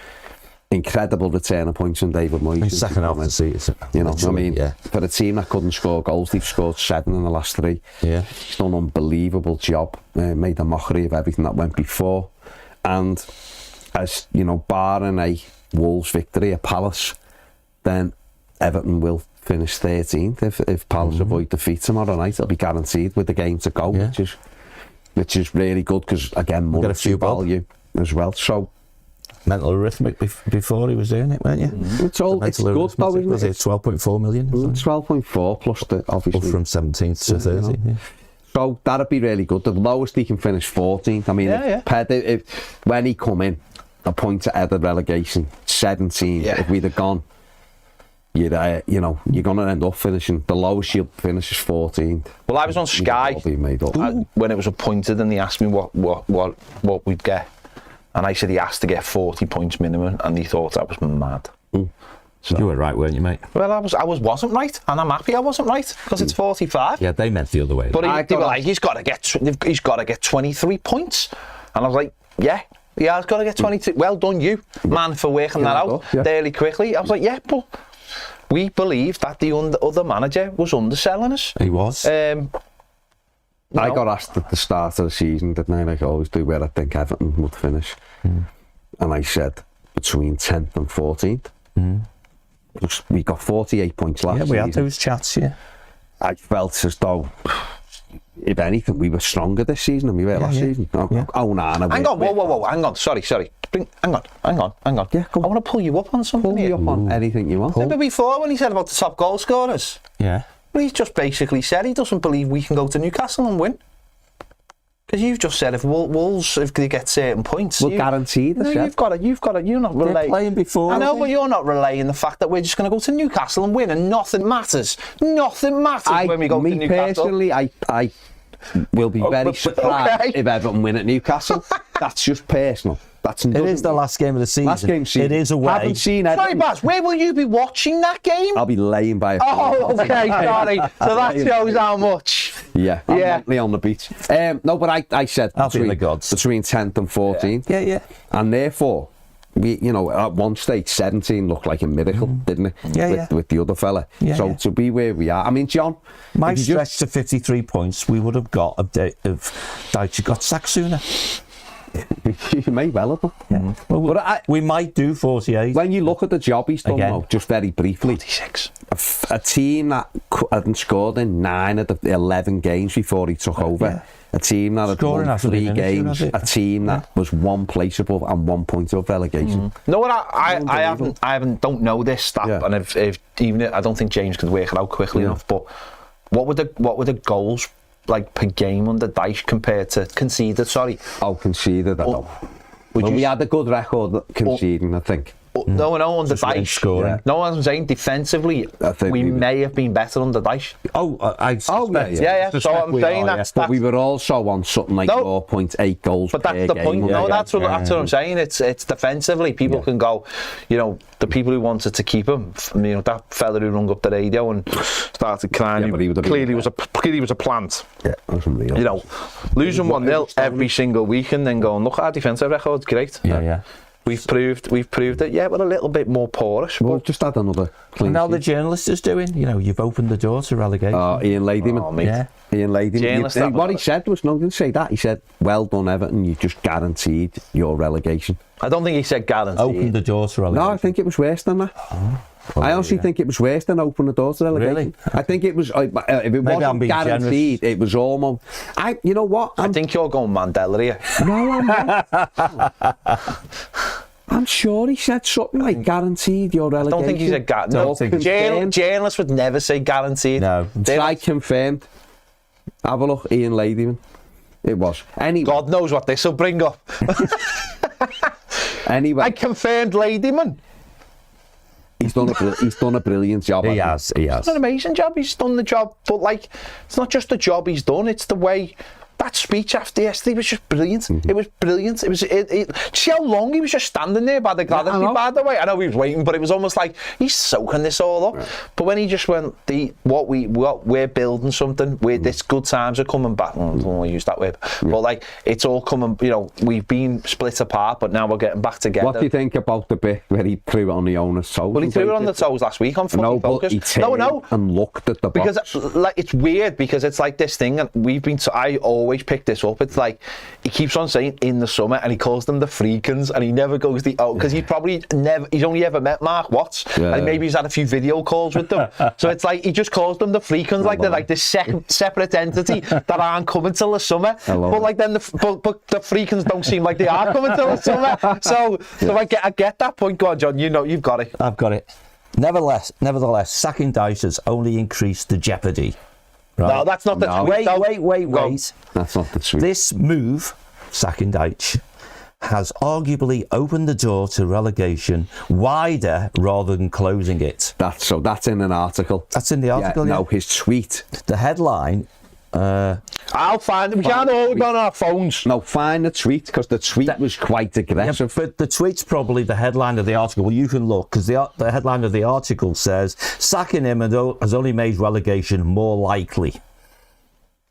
Incredible return of points from David Moyes. Second half of the season. For a team that couldn't score goals, they've scored 7 in the last 3. Yeah. He's done an unbelievable job. Made a mockery of everything that went before. And as, barring a Wolves victory at Palace, then Everton will finish 13th. If Palace avoid defeat tomorrow night, it'll be guaranteed with the game to go, which is really good because, again, monetary value as well. So, mental arithmetic before he was doing it, weren't you? It's good though, isn't it? Was it 12.4 million? 12.4 plus the, obviously. Up from 17th to 30. Yeah. So that'd be really good. The lowest he can finish 14th. I mean, when he come in, a point ahead of relegation, 17. If we'd have gone, you're going to end up finishing. The lowest you'll finish is 14th. Well, I was on Sky when it was appointed, and they asked me what we'd get, and I said he asked to get 40 points minimum, and he thought I was mad. So you were right, weren't you, mate? Well, I wasn't right, and I'm happy I wasn't right because it's 45. Yeah, they meant the other way. But they were like, he's got to get 23 points, and I was like, yeah, he's got to get 22. Well done, you man, for working that out fairly quickly. I was like, yeah, but we believed that the other manager was underselling us. He was. I got asked at the start of the season, didn't I, like I always do, where I think Everton would finish, and I said between 10th and 14th. We got 48 points last season. Yeah, we had those chats, I felt as though, if anything, we were stronger this season than we were last season. Hang on, whoa, hang on, sorry. Hang on. Yeah, I want to pull you up on something. Pull me up on anything you want. Remember before when he said about the top goal scorers? Yeah. Well, he's just basically said he doesn't believe we can go to Newcastle and win. Because you've just said if Wolves, if they get certain points, we'll guarantee the you've got to. You're not relaying. They're playing before. I know, but you're not relaying the fact that we're just going to go to Newcastle and win, and nothing matters. Nothing matters when we go to Newcastle. Personally, I will be very surprised if Everton win at Newcastle. That's just personal. It is the last game of the season. Last game season. It is away. Haven't seen Everton. Sorry, Baz, where will you be watching that game? I'll be laying by a Oh, okay, sorry. So that shows how much. Yeah, I'm likely on the beach. No, but I said between 10th and 14th. Yeah. And therefore, we, at one stage, 17 looked like a miracle, didn't it? Yeah, with the other fella. So to be where we are, I mean, John, my stretch to 53 points, we would have got a bit of Ndiaye got sacked sooner. You may well have. Yeah. Well, we might do 48. When you look at the job he's done, though, just very briefly, 46. A team that hadn't scored in 9 of the 11 games before he took over. A team that had won 3 games. A team that was 1 place above and 1 point above relegation. No, what I don't know this stat, and if even I don't think James could work it out quickly enough. But what were the goals like per game under Dyche compared to conceded? Sorry. Conceded. I don't. We had a good record conceding, I think. No, under Dyche. Scoring. No, I'm saying defensively, we may have been better under Dyche. Yeah. So I'm saying that. But we were also on something like 4.8 goals. But that's the point. That's what I'm saying. It's defensively. People can go, the people who wanted to keep him, that fella who rung up the radio and started crying. Clearly was a plant. Yeah, that's unreal. Losing 1-0 every single week and then going, look, our defensive record's great. Yeah. We've proved it. Yeah, we're a little bit more porous. We'll just had another clean now sheet. the journalist is doing. You've opened the door to relegation. Ian Ladyman. Yeah. Ian Ladyman. What he said was, no, he didn't say that. He said, well done, Everton. You just guaranteed your relegation. I don't think he said guaranteed. Open the door to relegation. No, I think it was worse than that. I honestly think it was worse than open the door to relegation. Really? I think it was. If it wasn't guaranteed, it was almost. You know what? I think you're going Mandela here. No, I'm not. I'm sure he said something like guaranteed your relegation. I don't think he said guaranteed. No, journalists would never say guaranteed. No. Try confirmed. Have a look, Ian Ladyman. It was. Anyway. God knows what this will bring up. Anyway. I confirmed Ladyman. He's done a brilliant job. He has. It's an amazing job. He's done the job, but it's not just the job he's done. It's the way. That speech after yesterday was just brilliant. It was brilliant. See how long he was just standing there by the Gladys, by the way. I know he was waiting, but it was almost like he's soaking this all up. Right. But when he just went, we're building something. This good times are coming back. I don't want to use that word, but it's all coming. We've been split apart, but now we're getting back together. What do you think about the bit where he threw it on the owner's toes? Well, he threw it on the toes last week on Fully Focused. He turned and looked at the box. Because it's weird because it's like this thing, and we've been. I always pick this up. It's like he keeps on saying in the summer, and he calls them the Freakins, and he never goes because he's only ever met Mark Watts, and maybe he's had a few video calls with them. So it's like he just calls them the Freakins, like they're like this separate entity that aren't coming till the summer. But then the Freakins don't seem like they are coming till the summer. So I get that point. Go on, John. You've got it. I've got it. Nevertheless, sacking Dyche has only increased the jeopardy. Right. No, that's not the tweet. Wait. That's not the truth. This move, sacking Dyche, has arguably opened the door to relegation wider rather than closing it. That's in an article. That's in the article, No, his tweet. The headline... I'll find it. We can't all go on our phones. No, find the tweet, because the tweet was quite aggressive. Yeah, but the tweet's probably the headline of the article. Well, you can look, because the headline of the article says, sacking him has only made relegation more likely.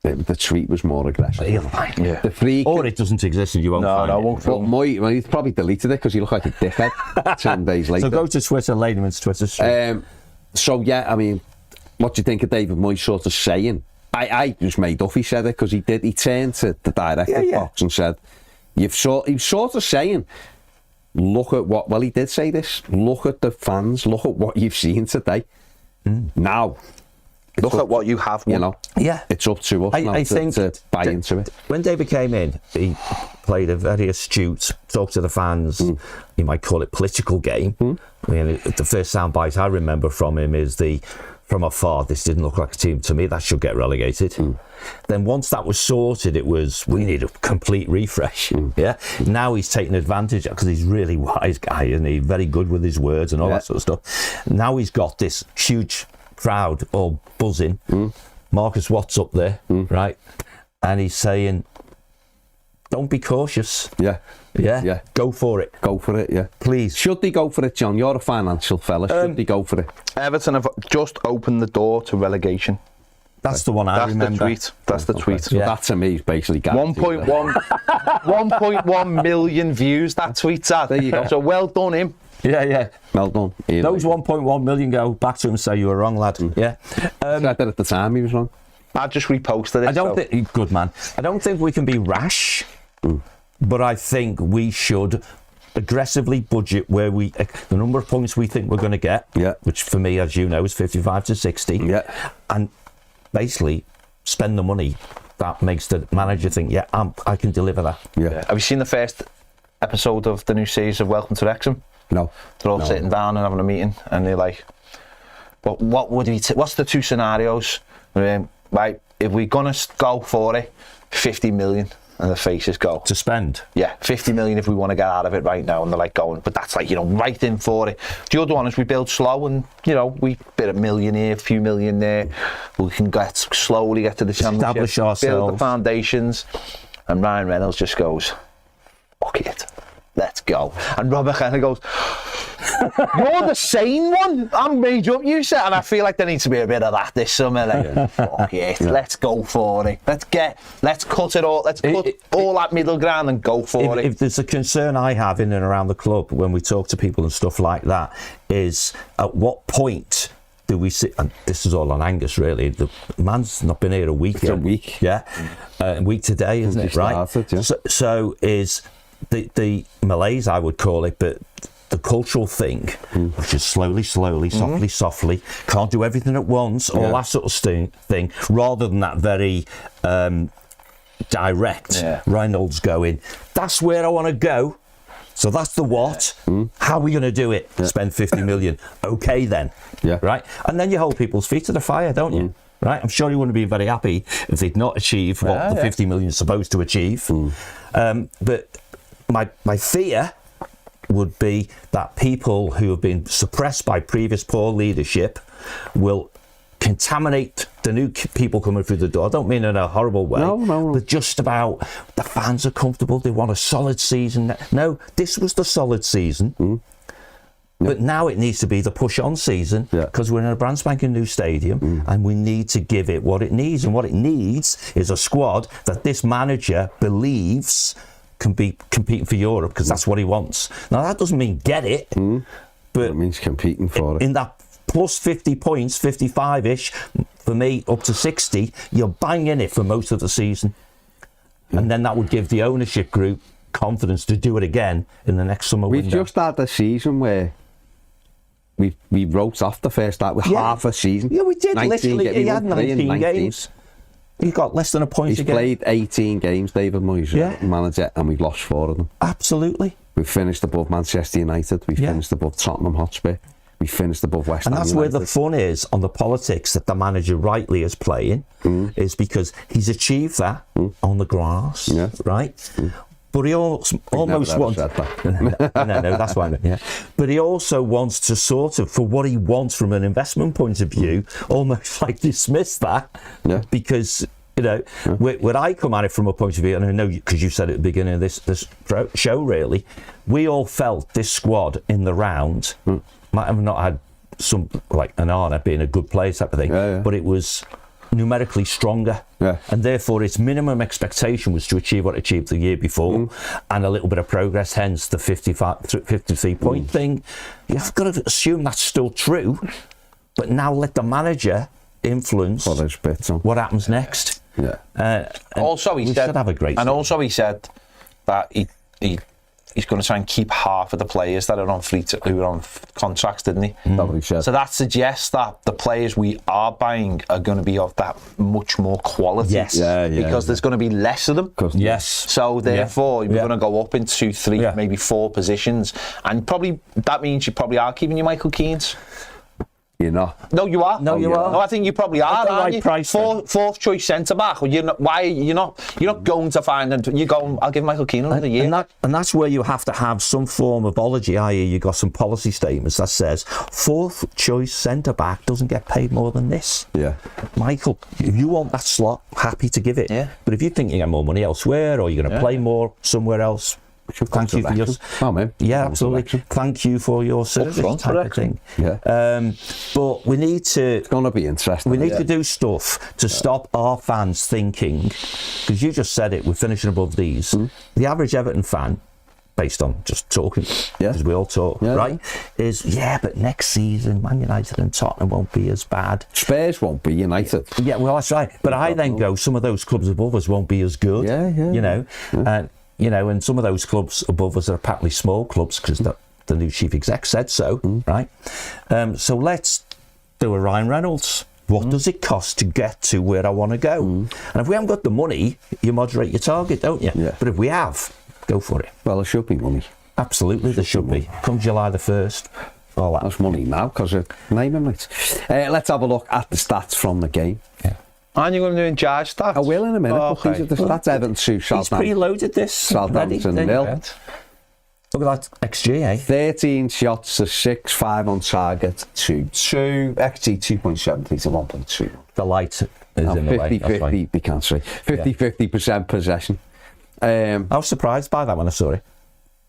The tweet was more aggressive. Yeah. The freak. Or it doesn't exist and you won't find it. Well, he's probably deleted it because he looked like a dickhead 10 days later. So go to Twitter, Ladyman's Twitter stream. What do you think of David Moyes sort of saying? I just made up he said it because he turned to the director's box and said, he was sort of saying, look at what, he did say this, look at the fans, look at what you've seen today. Now, look at what you have won. It's up to us now to buy into it. When David came in, he played a very astute, talk to the fans, you might call it political game. I mean, the first soundbite I remember from him is from afar, this didn't look like a team to me that should get relegated. Then once that was sorted, it was, we need a complete refresh. Now he's taking advantage because he's a really wise guy and he's very good with his words and all that sort of stuff. Now he's got this huge crowd all buzzing. Marcus Watts up there, right? And he's saying, don't be cautious. Yeah. Go for it. Go for it, yeah. Please. Should they go for it, John? You're a financial fella. Should they go for it? Everton have just opened the door to relegation. That's the one I remember. That's the tweet. So that to me is basically guaranteed. 1.1 million views that tweet's at. There you go. So well done him. Yeah. Well done. Those 1.1 million go back to him and say you were wrong, lad. Yeah. Said that at the time he was wrong. I just reposted it. Good man. I don't think we can be rash. But I think we should aggressively budget where the number of points we think we're going to get, which for me, as you know, is 55 to 60, and basically spend the money that makes the manager think, I can deliver that. Have you seen the first episode of the new series of Welcome to Wrexham? No. They're all sitting down and having a meeting, and they're like, "But what would what's the two scenarios? Right, if we're gonna go for it, 50 million." And the faces go, to spend. Yeah, 50 million if we want to get out of it right now. And they're like going, but that's like, right in for it. The other one is we build slow and, we bit a million here, a few million there. We can slowly get to the championship. Establish ourselves. Build the foundations. And Ryan Reynolds just goes, fuck it. Let's go. And Robert kind of goes, you're the sane one. I'm made up, you said. And I feel like there needs to be a bit of that this summer. Like, fuck it, let's go for it. Let's cut it all. Let's cut all that middle ground and go for it. If there's a concern I have in and around the club when we talk to people and stuff like that, is at what point do we see, and this is all on Angus really, the man's not been here a week yet. A week. Yeah. A week today, isn't it? Right. Started, yeah. So is the malaise, I would call it, but the cultural thing, which is slowly, softly, can't do everything at once, all that sort of thing, rather than that very direct, Reynolds going, that's where I want to go, so that's the what, how are we going to do it? Spend 50 million. Okay then. Right? And then you hold people's feet to the fire, don't you? Right? I'm sure you wouldn't be very happy if they'd not achieved what the 50 million is supposed to achieve. But my fear would be that people who have been suppressed by previous poor leadership will contaminate the new people coming through the door. I don't mean in a horrible way, but just about the fans are comfortable, they want a solid season. No, this was the solid season. But now it needs to be the push-on season, because we're in a brand spanking new stadium and we need to give it what it needs. And what it needs is a squad that this manager believes can be competing for Europe, because that's what he wants. Now, that doesn't mean get it, but it means competing for it. In that plus 50 points, 55-ish, for me, up to 60, you're banging it for most of the season. And then that would give the ownership group confidence to do it again in the next summer window. We've just had a season where we wrote off the first start with half a season. Yeah, we did. Literally, he had 19 games. He got less than a point He's played 18 games, David Moyes, manager, and we've lost 4 of them. Absolutely. We've finished above Manchester United. We've finished above Tottenham Hotspur. We finished above West Ham United. And that's where the fun is on the politics that the manager rightly is playing, is because he's achieved that on the grass, right? But he almost wants... No, that's why. But he also wants to sort of, for what he wants from an investment point of view, almost like dismiss that. Because, when I come at it from a point of view, and I know because you said at the beginning of this show, really, we all felt this squad in the round might have not had some, like Onana being a good player type of thing, but it was numerically stronger, and therefore its minimum expectation was to achieve what it achieved the year before, and a little bit of progress, hence the 53 point thing. You've got to assume that's still true, but now let the manager influence what happens next. Also, he said, have a great and also he said that he's going to try and keep half of the players that are on who are on contracts, didn't he? So that suggests that the players we are buying are going to be of that much more quality. Because there's going to be less of them. So therefore, we're going to go up in 2, 3, maybe 4 positions, and probably that means you probably are keeping your Michael Keanes. You're not. No, you are. No, you are. No, I think you probably are. Right price. Fourth choice centre back. Well, you're not. Why? You're not going to find them. You're going. I'll give Michael Keane another year. And that's where you have to have some form of apology. I.e., you got some policy statements that says fourth choice centre back doesn't get paid more than this. Michael, if you want that slot, happy to give it. But if you think you get more money elsewhere, or you're going to play more somewhere else. Thank you for your... absolutely. Thank you for your service type of thing. But we need to... It's going to be interesting. We need to do stuff to stop our fans thinking, because you just said it, we're finishing above these. The average Everton fan, based on just talking, because we all talk, right, is, but next season, Man United and Tottenham won't be as bad. Spurs won't be United. Well, that's right. But I then go, some of those clubs above us won't be as good. And some of those clubs above us are apparently small clubs, because the new chief exec said so, right? So let's do a Ryan Reynolds. What does it cost to get to where I want to go? And if we haven't got the money, you moderate your target, don't you? But if we have, go for it. Well, there should be money. Absolutely, there should be. Come July the 1st. All that. That's money now, because of naming rights. Let's have a look at the stats from the game. Aren't you going to do Ndiaye stats? I will in a minute. Oh, But these are the stats. Everton 2, Southampton. He's preloaded this. Southampton 0. Look at that XG, eh? 13 shots to 6, 5 on target, 2. XG 2.70 to 1.2. The light is in the way. 50-50, we can't say. 50% possession. I was surprised by that when I saw it.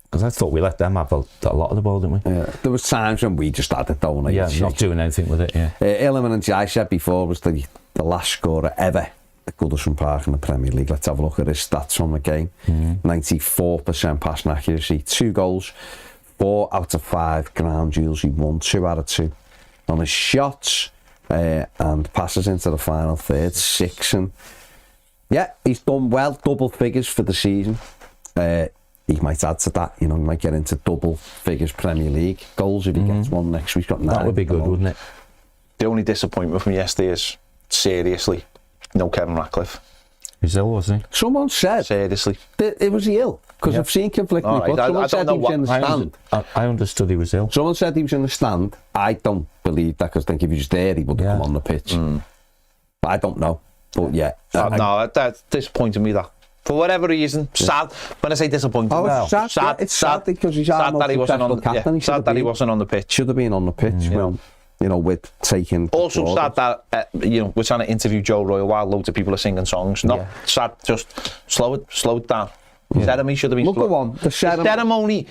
Because I thought we let them have a lot of the ball, didn't we? Yeah. There was times when we just had it down. Yeah, not doing anything with it, yeah. Ilman and Ndiaye said before was the last scorer ever at Goodison Park in the Premier League. Let's have a look at his stats from the game. 94% passing accuracy, 2 goals, 4 out of 5 ground duels. He won 2 out of 2. On his shots and passes into the final third, 6. And yeah, he's done well, double figures for the season. He might add to that, he might get into double figures Premier League goals if he gets one next week. That would be good, wouldn't it? The only disappointment from yesterday is, seriously, no Kevin Ratcliffe. He's ill, wasn't he? Someone said, seriously, it was ill, because I've seen conflicting reports. Someone said he was in the stand. I understood he was ill. Someone said he was in the stand. I don't believe that, because I think if he was there, he would have come on the pitch. But I don't know. But yeah. No, that disappointed me, that. For whatever reason, sad. When I say disappointed, it's sad. It's sad because he's sad that he wasn't on the captain. Sad that he wasn't on the pitch. Should have been on the pitch. Well, with taking. Also sad that we're trying to interview Joe Royle while loads of people are singing songs. Not sad. Just slow it down. The ceremony should have been. Look, on the ceremony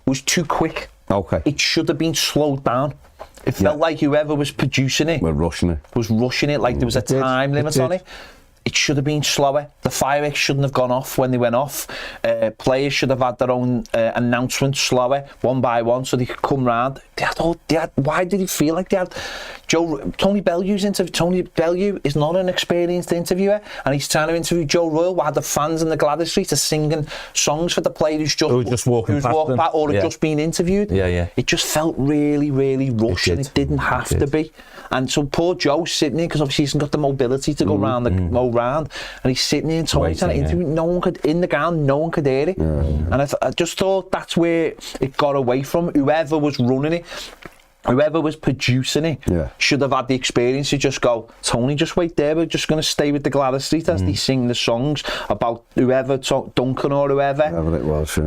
was too quick. Okay. It should have been slowed down. It felt like whoever was producing it was rushing it. Like there was a time limit on it. It should have been slower. The fireworks shouldn't have gone off when they went off. Players should have had their own announcements slower, one by one, so they could come round. Why did he feel like they had Tony Bellew's interview? Tony Bellew is not an experienced interviewer, and he's trying to interview Joe Royle while the fans in the Goodison Street are singing songs for the player who's just walking past or had just been interviewed. It just felt really, really rushed, and it didn't have to be. And so poor Joe's sitting there, because obviously he hasn't got the mobility to go round and he's sitting there and trying to interview. No one could, in the ground, no one could hear it. And I just thought that's where it got away from. Whoever was running it, whoever was producing it, should have had the experience to just go, Tony, just wait there, we're just going to stay with the Goodison Street as they sing the songs about whoever, Duncan or whoever. Whoever it was,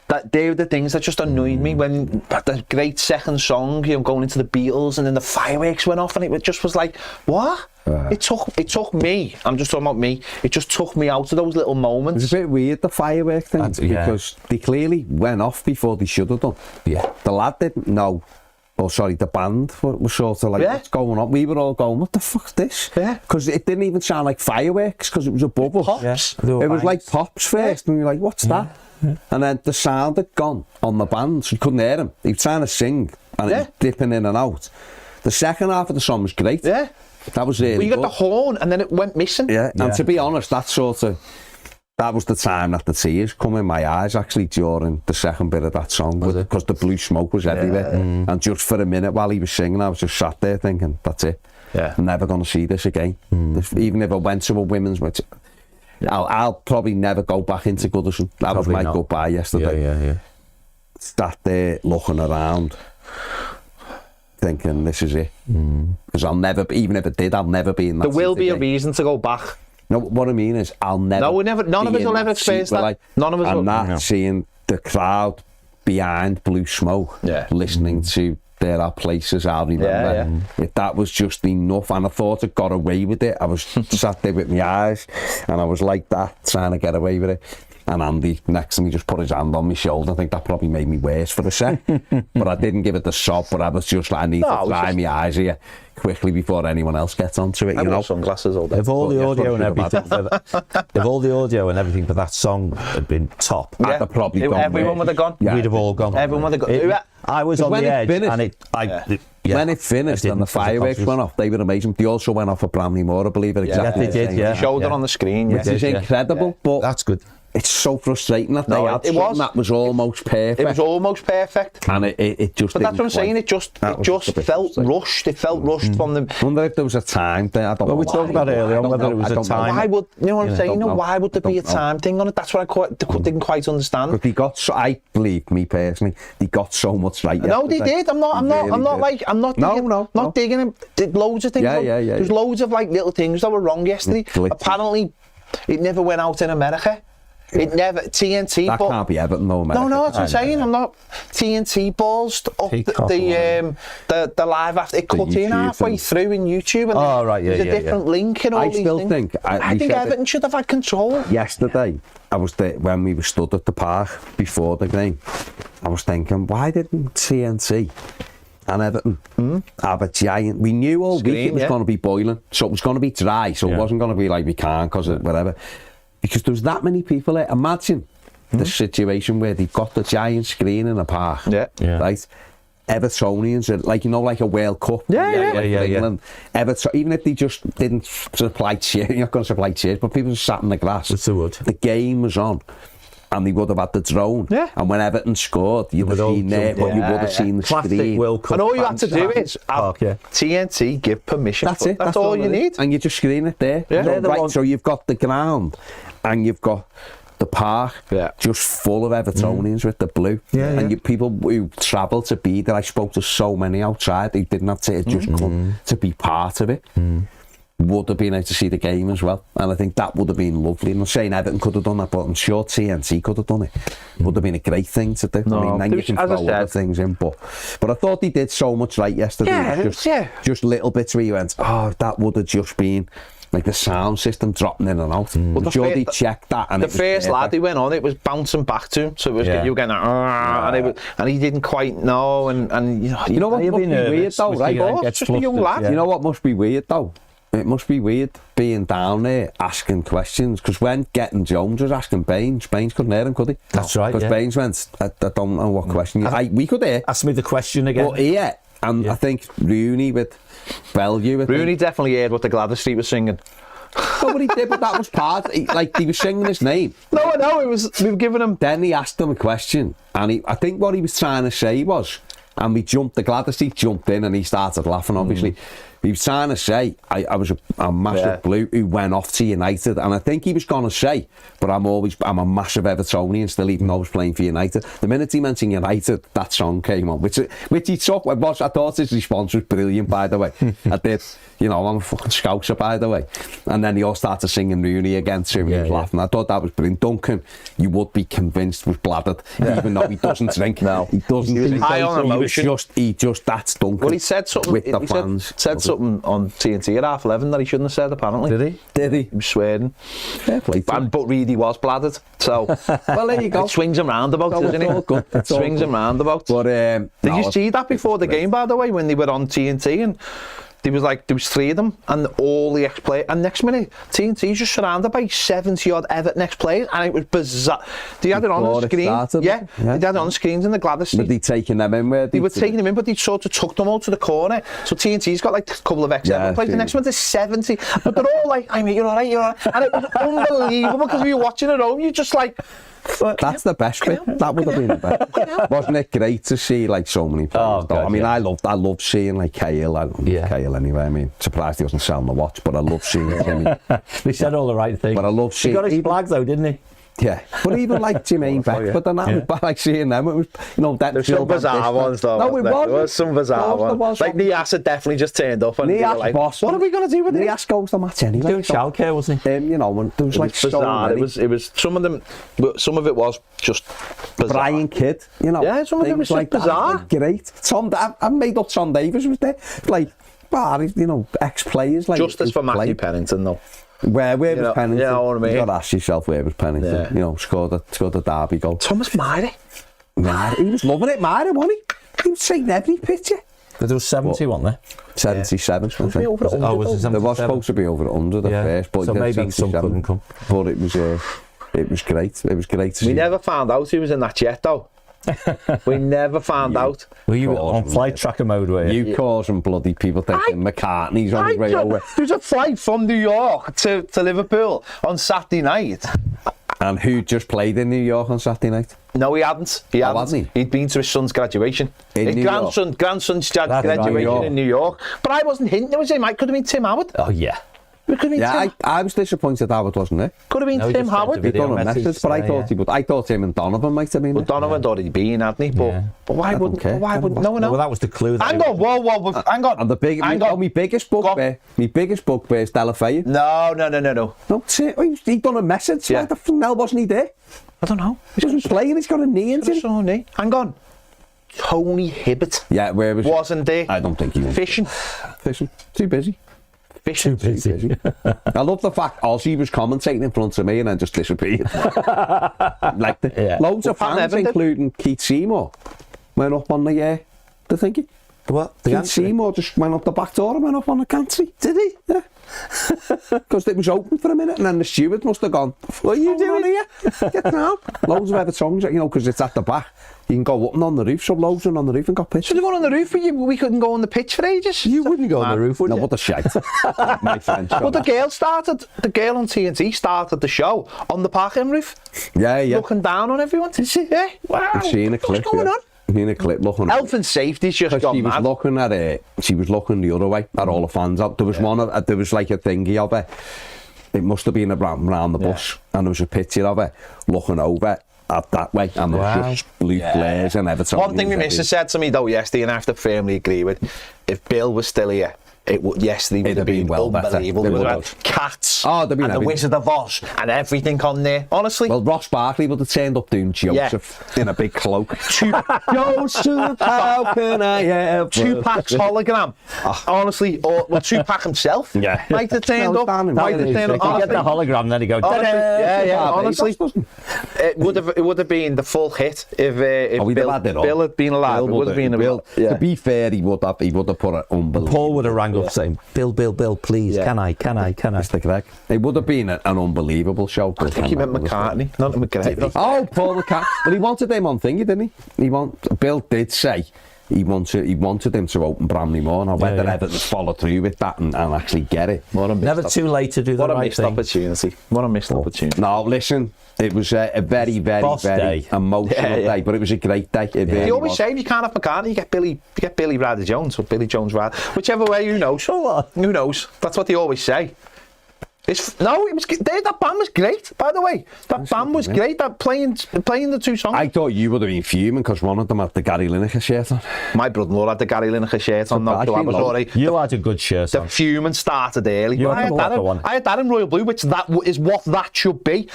That they were the things that just annoyed me, when the great second song, going into the Beatles, and then the fireworks went off, and it just was like, what? It took me. I'm just talking about me. It just took me out of those little moments. It's a bit weird, the firework thing, because they clearly went off before they should have done. Yeah. The lad didn't know. The band was sort of like, what's going on? We were all going, what the fuck's this? Because it didn't even sound like fireworks, because it was a bubble. Pops. It was like pops first, and you're like, what's that? And then the sound had gone on the band, so you couldn't hear him. He was trying to sing, and it was dipping in and out. The second half of the song was great. That was really you got the horn, and then it went missing. And to be honest, that was the time that the tears come in my eyes, actually, during the second bit of that song, because the blue smoke was everywhere. And just for a minute while he was singing, I was just sat there thinking, that's it. I'm never going to see this again. Even if I went to a women's match, I'll probably never go back into Goodison. That was my goodbye yesterday. Sat there looking around, thinking this is it. Because I'll never, even if it did, I'll never be in that. There will be a reason to go back. No, what I mean is, I'll never. No, none of us will ever experience that. None of us will. I'm not seeing the crowd behind blue smoke, listening to There Are Places I'll Remember. That was just enough, and I thought I got away with it. I was sat there with my eyes, and I was like that, trying to get away with it. And Andy next to me just put his hand on my shoulder. I think that probably made me worse for a sec. But I didn't give it the sob, but I was just like, I need to dry my eyes here quickly before anyone else gets onto it. I wear sunglasses all day. If all the audio and everything, if all the audio and everything for that song had been top, I'd have probably gone. Everyone would have gone. We'd have all gone. Everyone would have gone. I was on the edge, and when it finished and the fireworks went off, they were amazing. They also went off at Bramley Moore, I believe it. Exactly. They did. Showed it on the screen. Which is incredible. But that's good. it's so frustrating that they had something that was almost perfect. It was almost perfect. And it just. But that's what I'm saying. It just felt rushed. It felt rushed from them. I wonder if there was a time there. I don't know. We talked about earlier on whether it was a time. Why would you know what I'm saying? Why would there be a time thing on it? That's what I didn't quite understand. But they got. I believe me personally, they got so much right. No, they did. I'm not digging them. Did loads of things. Yeah. There's loads of like little things that were wrong yesterday. Apparently, it never went out in America. It never TNT. That can't be Everton, though. No, that's what I'm saying. I'm not TNT balls up the live after it cut in halfway through in YouTube. And there's a different link and all these things. I still think. I think Everton should have had control. Yesterday, I was there when we were stood at the park before the game. I was thinking, why didn't TNT and Everton have a giant? We knew all week it was going to be boiling, so it was going to be dry, so it wasn't going to be like we can't because of whatever. Because there was that many people there. Imagine the situation where they've got the giant screen in the park, right? Evertonians are like, like a World Cup. England. Everton, even if they just didn't supply cheers, you're not going to supply cheers, but people just sat in the grass. The game was on. And they would have had the drone. And when Everton scored, you would have seen there, but you would have seen the screen. And all you have to do is TNT give permission. That's it. That's all you need. And you just screen it there. So you've got the ground and you've got the park just full of Evertonians with the blue. And people who travel to be there, I spoke to so many outside who didn't have to just come to be part of it. Would have been able to see the game as well, and I think that would have been lovely. I'm not saying Everton could have done that, but I'm sure TNT could have done it. Would have been a great thing to do. I mean, then you can throw other things in, but I thought he did so much right yesterday. Just little bits where you went, that would have just been like the sound system dropping in and out. But sure they checked that, and the first lad he went on, it was bouncing back to him, so it was you were getting and he didn't quite know, and you know what must be weird though, right? It's just a young lad. You know what must be weird though. It must be weird being down there asking questions, because when Getting Jones was asking Baines couldn't hear him, could he? That's right. Because Baines went, I don't know what question. We could hear. Ask me the question again. But and I think Rooney with Bellevue. Rooney definitely heard what the Gladys Street was singing. No, but he did, but that was part. He was singing his name. No, I know. We were giving him. Then he asked him a question, and I think what he was trying to say was, and the Gladys Street jumped in, and he started laughing, obviously. He was trying to say, I was a massive blue who went off to United, and I think he was going to say, but I'm a massive Evertonian still, even though I was playing for United. The minute he mentioned United, that song came on, which he took. I thought his response was brilliant, by the way. I did. I'm a fucking Scouser, by the way. And then he all started singing Rooney again to him. He was laughing. I thought that was brilliant. Duncan, you would be convinced, was bladdered, even though he doesn't drink. No, he doesn't. He was high on emotion. He just that's Duncan. Well, he said something with the fans. Said something on TNT at 11:30 that he shouldn't have said, apparently. Did he? He was swearing. Fair play to him. But Reedy was bladdered. So, well, there you go. It swings and roundabouts, isn't it? Good. It swings and roundabouts. But, did you see that before the game, by the way, when they were on TNT and there was three of them and all the ex-players, and next minute TNT just surrounded by 70 odd Everton ex-players, and it was bizarre. They had it on the screen. They had it on the screens in the Gladys Street. Were they taking them in? They were taking them in, but they sort of took them all to the corner. So TNT's got like a couple of ex-Everton players. The next one is 70, but they're all like, I mean, you're all right. And it was unbelievable, because we were watching at home, you're just like, that's the best bit. That would have been the best. Wasn't it great to see like so many players? God, I mean, I loved seeing like Cahill. I love Cahill anyway. I mean, surprised he wasn't selling the watch, but I love seeing him. He said all the right things. But I love seeing. He got his flag though, didn't he? Yeah, but even like Jermaine Beckford and that, but like seeing them, it was, that. There's some bizarre ones though. No, there was some bizarre ones. Like Ndiaye had definitely just turned up and like, what are we going to do with Ndiaye goes the match anyway. Doing childcare, wasn't he? When there was like bizarre. It was some of them. Some of it was just bizarre. Brian Kidd, Yeah, some of it was like bizarre. Great. I made up Tom Davis was there, like, ex-players like. Justice for Matthew Pennington though. Where was Pennington? Yeah, I want to you got to ask yourself, where was Pennington? Yeah. Scored a derby goal. Thomas Myrie. He was loving it, Myrie, wasn't he? He was taking every picture. There was 70, wasn't there? 77. Was it over 100? Was it 77? There was supposed to be over 100 at first, but so maybe some couldn't come. But it was great. It was great to see. We never found out he was in that jet though. We never found out. Were you on flight tracker mode, were you? You causing bloody people thinking McCartney's on his way over. There was a flight from New York to Liverpool on Saturday night. And who just played in New York on Saturday night? No, he hadn't. He hadn't. Hasn't he? He'd been to his son's graduation. In New York? Grandson's graduation in New York. But I wasn't hinting it was him. It could have been Tim Howard. Oh, yeah. It could have been Tim. I was disappointed Howard wasn't there. Could have been Tim Howard. He'd done a message, but I thought him and Donovan might have been there. Well, Donovan had already been, hadn't he? But why wouldn't? Why wouldn't? No. Well, that was the clue. Hang on, whoa, hang on. And my biggest bugbear is Delafeu. No. No, he'd done a message. Why the hell wasn't he there? I don't know. He wasn't playing. He's got a knee injury. Hang on. Tony Hibbert. Yeah, where was wasn't there? I don't think he was. Fishing. Too busy. Too busy. I love the fact Ozzy was commentating in front of me and then just disappeared. Loads of fans, including Keith Seymour, went up on the thingy. What? Keith Seymour just went up the back door and went up on the gantry. Did he? Yeah. Because it was open for a minute and then the steward must have gone, what are you doing here? Get down. Loads of Evertons, because it's at the back. You can go up and on the roof, so loads and on the roof and got pitched. So they went on the roof, we couldn't go on the pitch for ages. You wouldn't go on the roof, would you? No, what a shite. My French. Well, the girl on TNT started the show on the parking roof. Yeah. Looking down on everyone. Did she? Yeah. Wow. I've seen a clip. What's going on? In a clip looking health and safety's just gone mad. She was looking the other way at all the fans out. There was there was like a thingy of it. It must have been around the bus, and there was a picture of it looking over at that way, and there was just blue flares and everything. One thing my missus said to me though yesterday, and I have to firmly agree with, if Bill was still here, it would have been well unbelievable. There would have had Cats and the Wizard of Oz and everything on there, honestly. Well, Ross Barkley would have turned up doing Joseph in a big cloak. Joseph, how can I help? Tupac's hologram. Honestly, or Tupac himself might have turned up. Might have turned up. Get the hologram, then he goes. Honestly, it would have been the full hit if Bill had been alive. It would have been to be fair, he would have put it unbelievable. Paul would have rang up saying, Bill, please, can I? Mr. Greg. It would have been an unbelievable show. I think he meant McCartney, not McGregor. Oh, Paul McCartney. Well, he wanted him on thingy, didn't he? Bill did say he wanted him to open Bramley Moore. Now, whether Everton followed through with that and actually get it. Never too late to do the right thing. What a missed opportunity. No, listen, it was a very, very, very emotional day, but it was a great day. You always say if you can't have McCartney, you get Billy Ryder Jones or Billy Jones Ryder, whichever way, who knows? Who knows? That's what they always say. That band was great, by the way. That band was great. That playing the two songs. I thought you would have been fuming because one of them had the Gary Lineker shirt on. My brother-in-law had the Gary Lineker shirt on. I was alright. You had a good shirt on. The fuming started early. I had that in royal blue, which that is what that should be.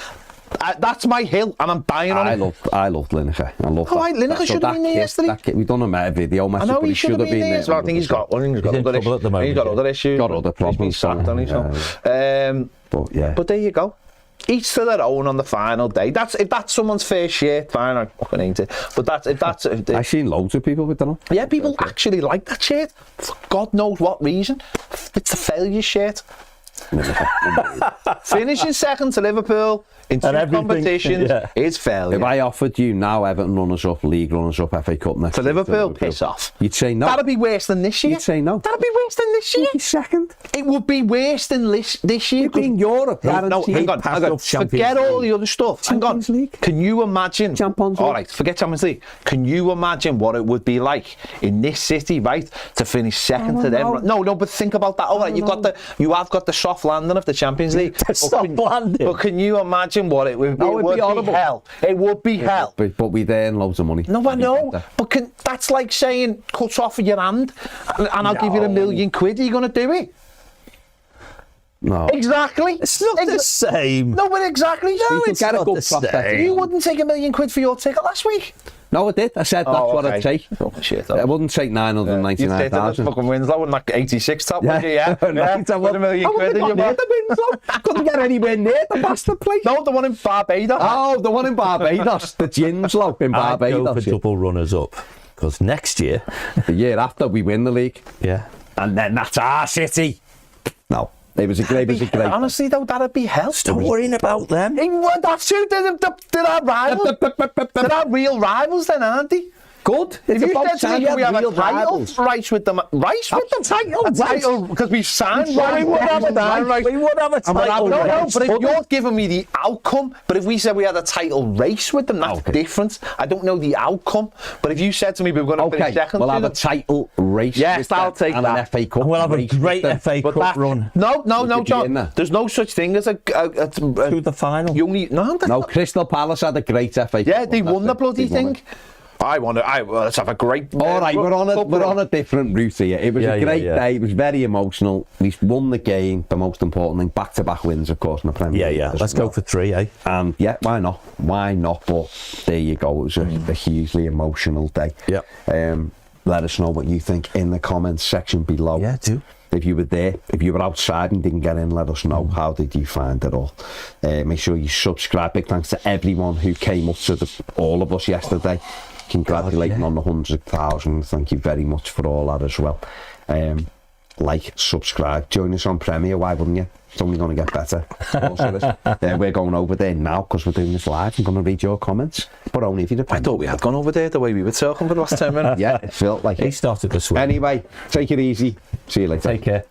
That's my hill, and I'm dying on it. I loved Lineker. Lineker should have been there yesterday. We done a video message, but he should have been there. I think he's got other issues. Got other problems. But there you go. Each to their own on the final day. If that's someone's first shirt, fine, I fucking ain't it. But I've seen loads of people with them. Yeah, people actually like that shirt. For God knows what reason. It's a failure shirt. Finishing second to Liverpool in two competitions is failure. If I offered you now Everton runners-up, league runners-up, FA Cup next to Liverpool, piss off. You'd say no. That'd be worse than this year. You'd say no. That'd be worse than this year. Second. It would be worse than this year. You'd be in Europe. No, hang on. Forget all the other stuff. Champions League. Can you imagine? Champions League. All right, forget Champions League. Can you imagine what it would be like in this city, right, to finish second to them? No, but think about that. All right, you have got the soft landing of the Champions League. But can you imagine what it would be? It would be hell. It would be hell. But we'd earn loads of money. No, I know. But that's like saying, cut off your hand and I'll give you £1 million. Are you going to do it? No. Exactly. It's not the same. No, but exactly. No, it's not the same. You wouldn't take £1 million for your ticket last week. No, I did. I said that's what I'd take. I wouldn't take 999,000. You'd take the fucking Winslow and like 86 top, would you? Yeah. Put £1 million in your mouth. Couldn't get anywhere near the bastard place. No, the one in Barbados. Oh, the one in Barbados. The Ginslow in Barbados. I'd go for double runners up because next year, the year after, we win the league. Yeah. And then that's our city. No. It was a great. Honestly, though, that'd be hell. Stop worrying about them. That's true. They're our rivals. They're our real rivals, then, aren't they? good. If It's you about said to me, time we have real a title rivals. race with them, race with them, title, a title because we've signed. We would have a title. No, but if you're giving me the outcome, but if we said we had a title race with them, that's different. I don't know the outcome, but if you said to me we were going to finish second, we'll have a title race. Yes, I'll take and that. an FA Cup. And we'll have a race great with them. FA Cup run. No, John. There's no such thing as a To the final. You only No, Crystal Palace had a great FA Cup. Yeah, they won the That's it. bloody They won thing. it. Let's have a great. All right, we're on a different route here. It was a great day. It was very emotional. We won the game. The most important thing, back-to-back wins, of course, in the Premier League. Yeah. Let's go for 3, eh? And yeah, why not? Why not? But there you go. It was a hugely emotional day. Yeah. Let us know what you think in the comments section below. Yeah, do. If you were there, if you were outside and didn't get in, let us know. How did you find it all? Make sure you subscribe. Big thanks to everyone who came up to all of us yesterday. Congratulating on the 100,000. Thank you very much for all that as well. Like, subscribe, join us on Premier. Why wouldn't you? It's only going to get better. We're going over there now because we're doing this live. I'm going to read your comments, but only if you're I thought we had gone over there the way we were talking for the last 10 minutes. Yeah, it felt like He it. started to swim. Anyway, take it easy. See you later. Take care.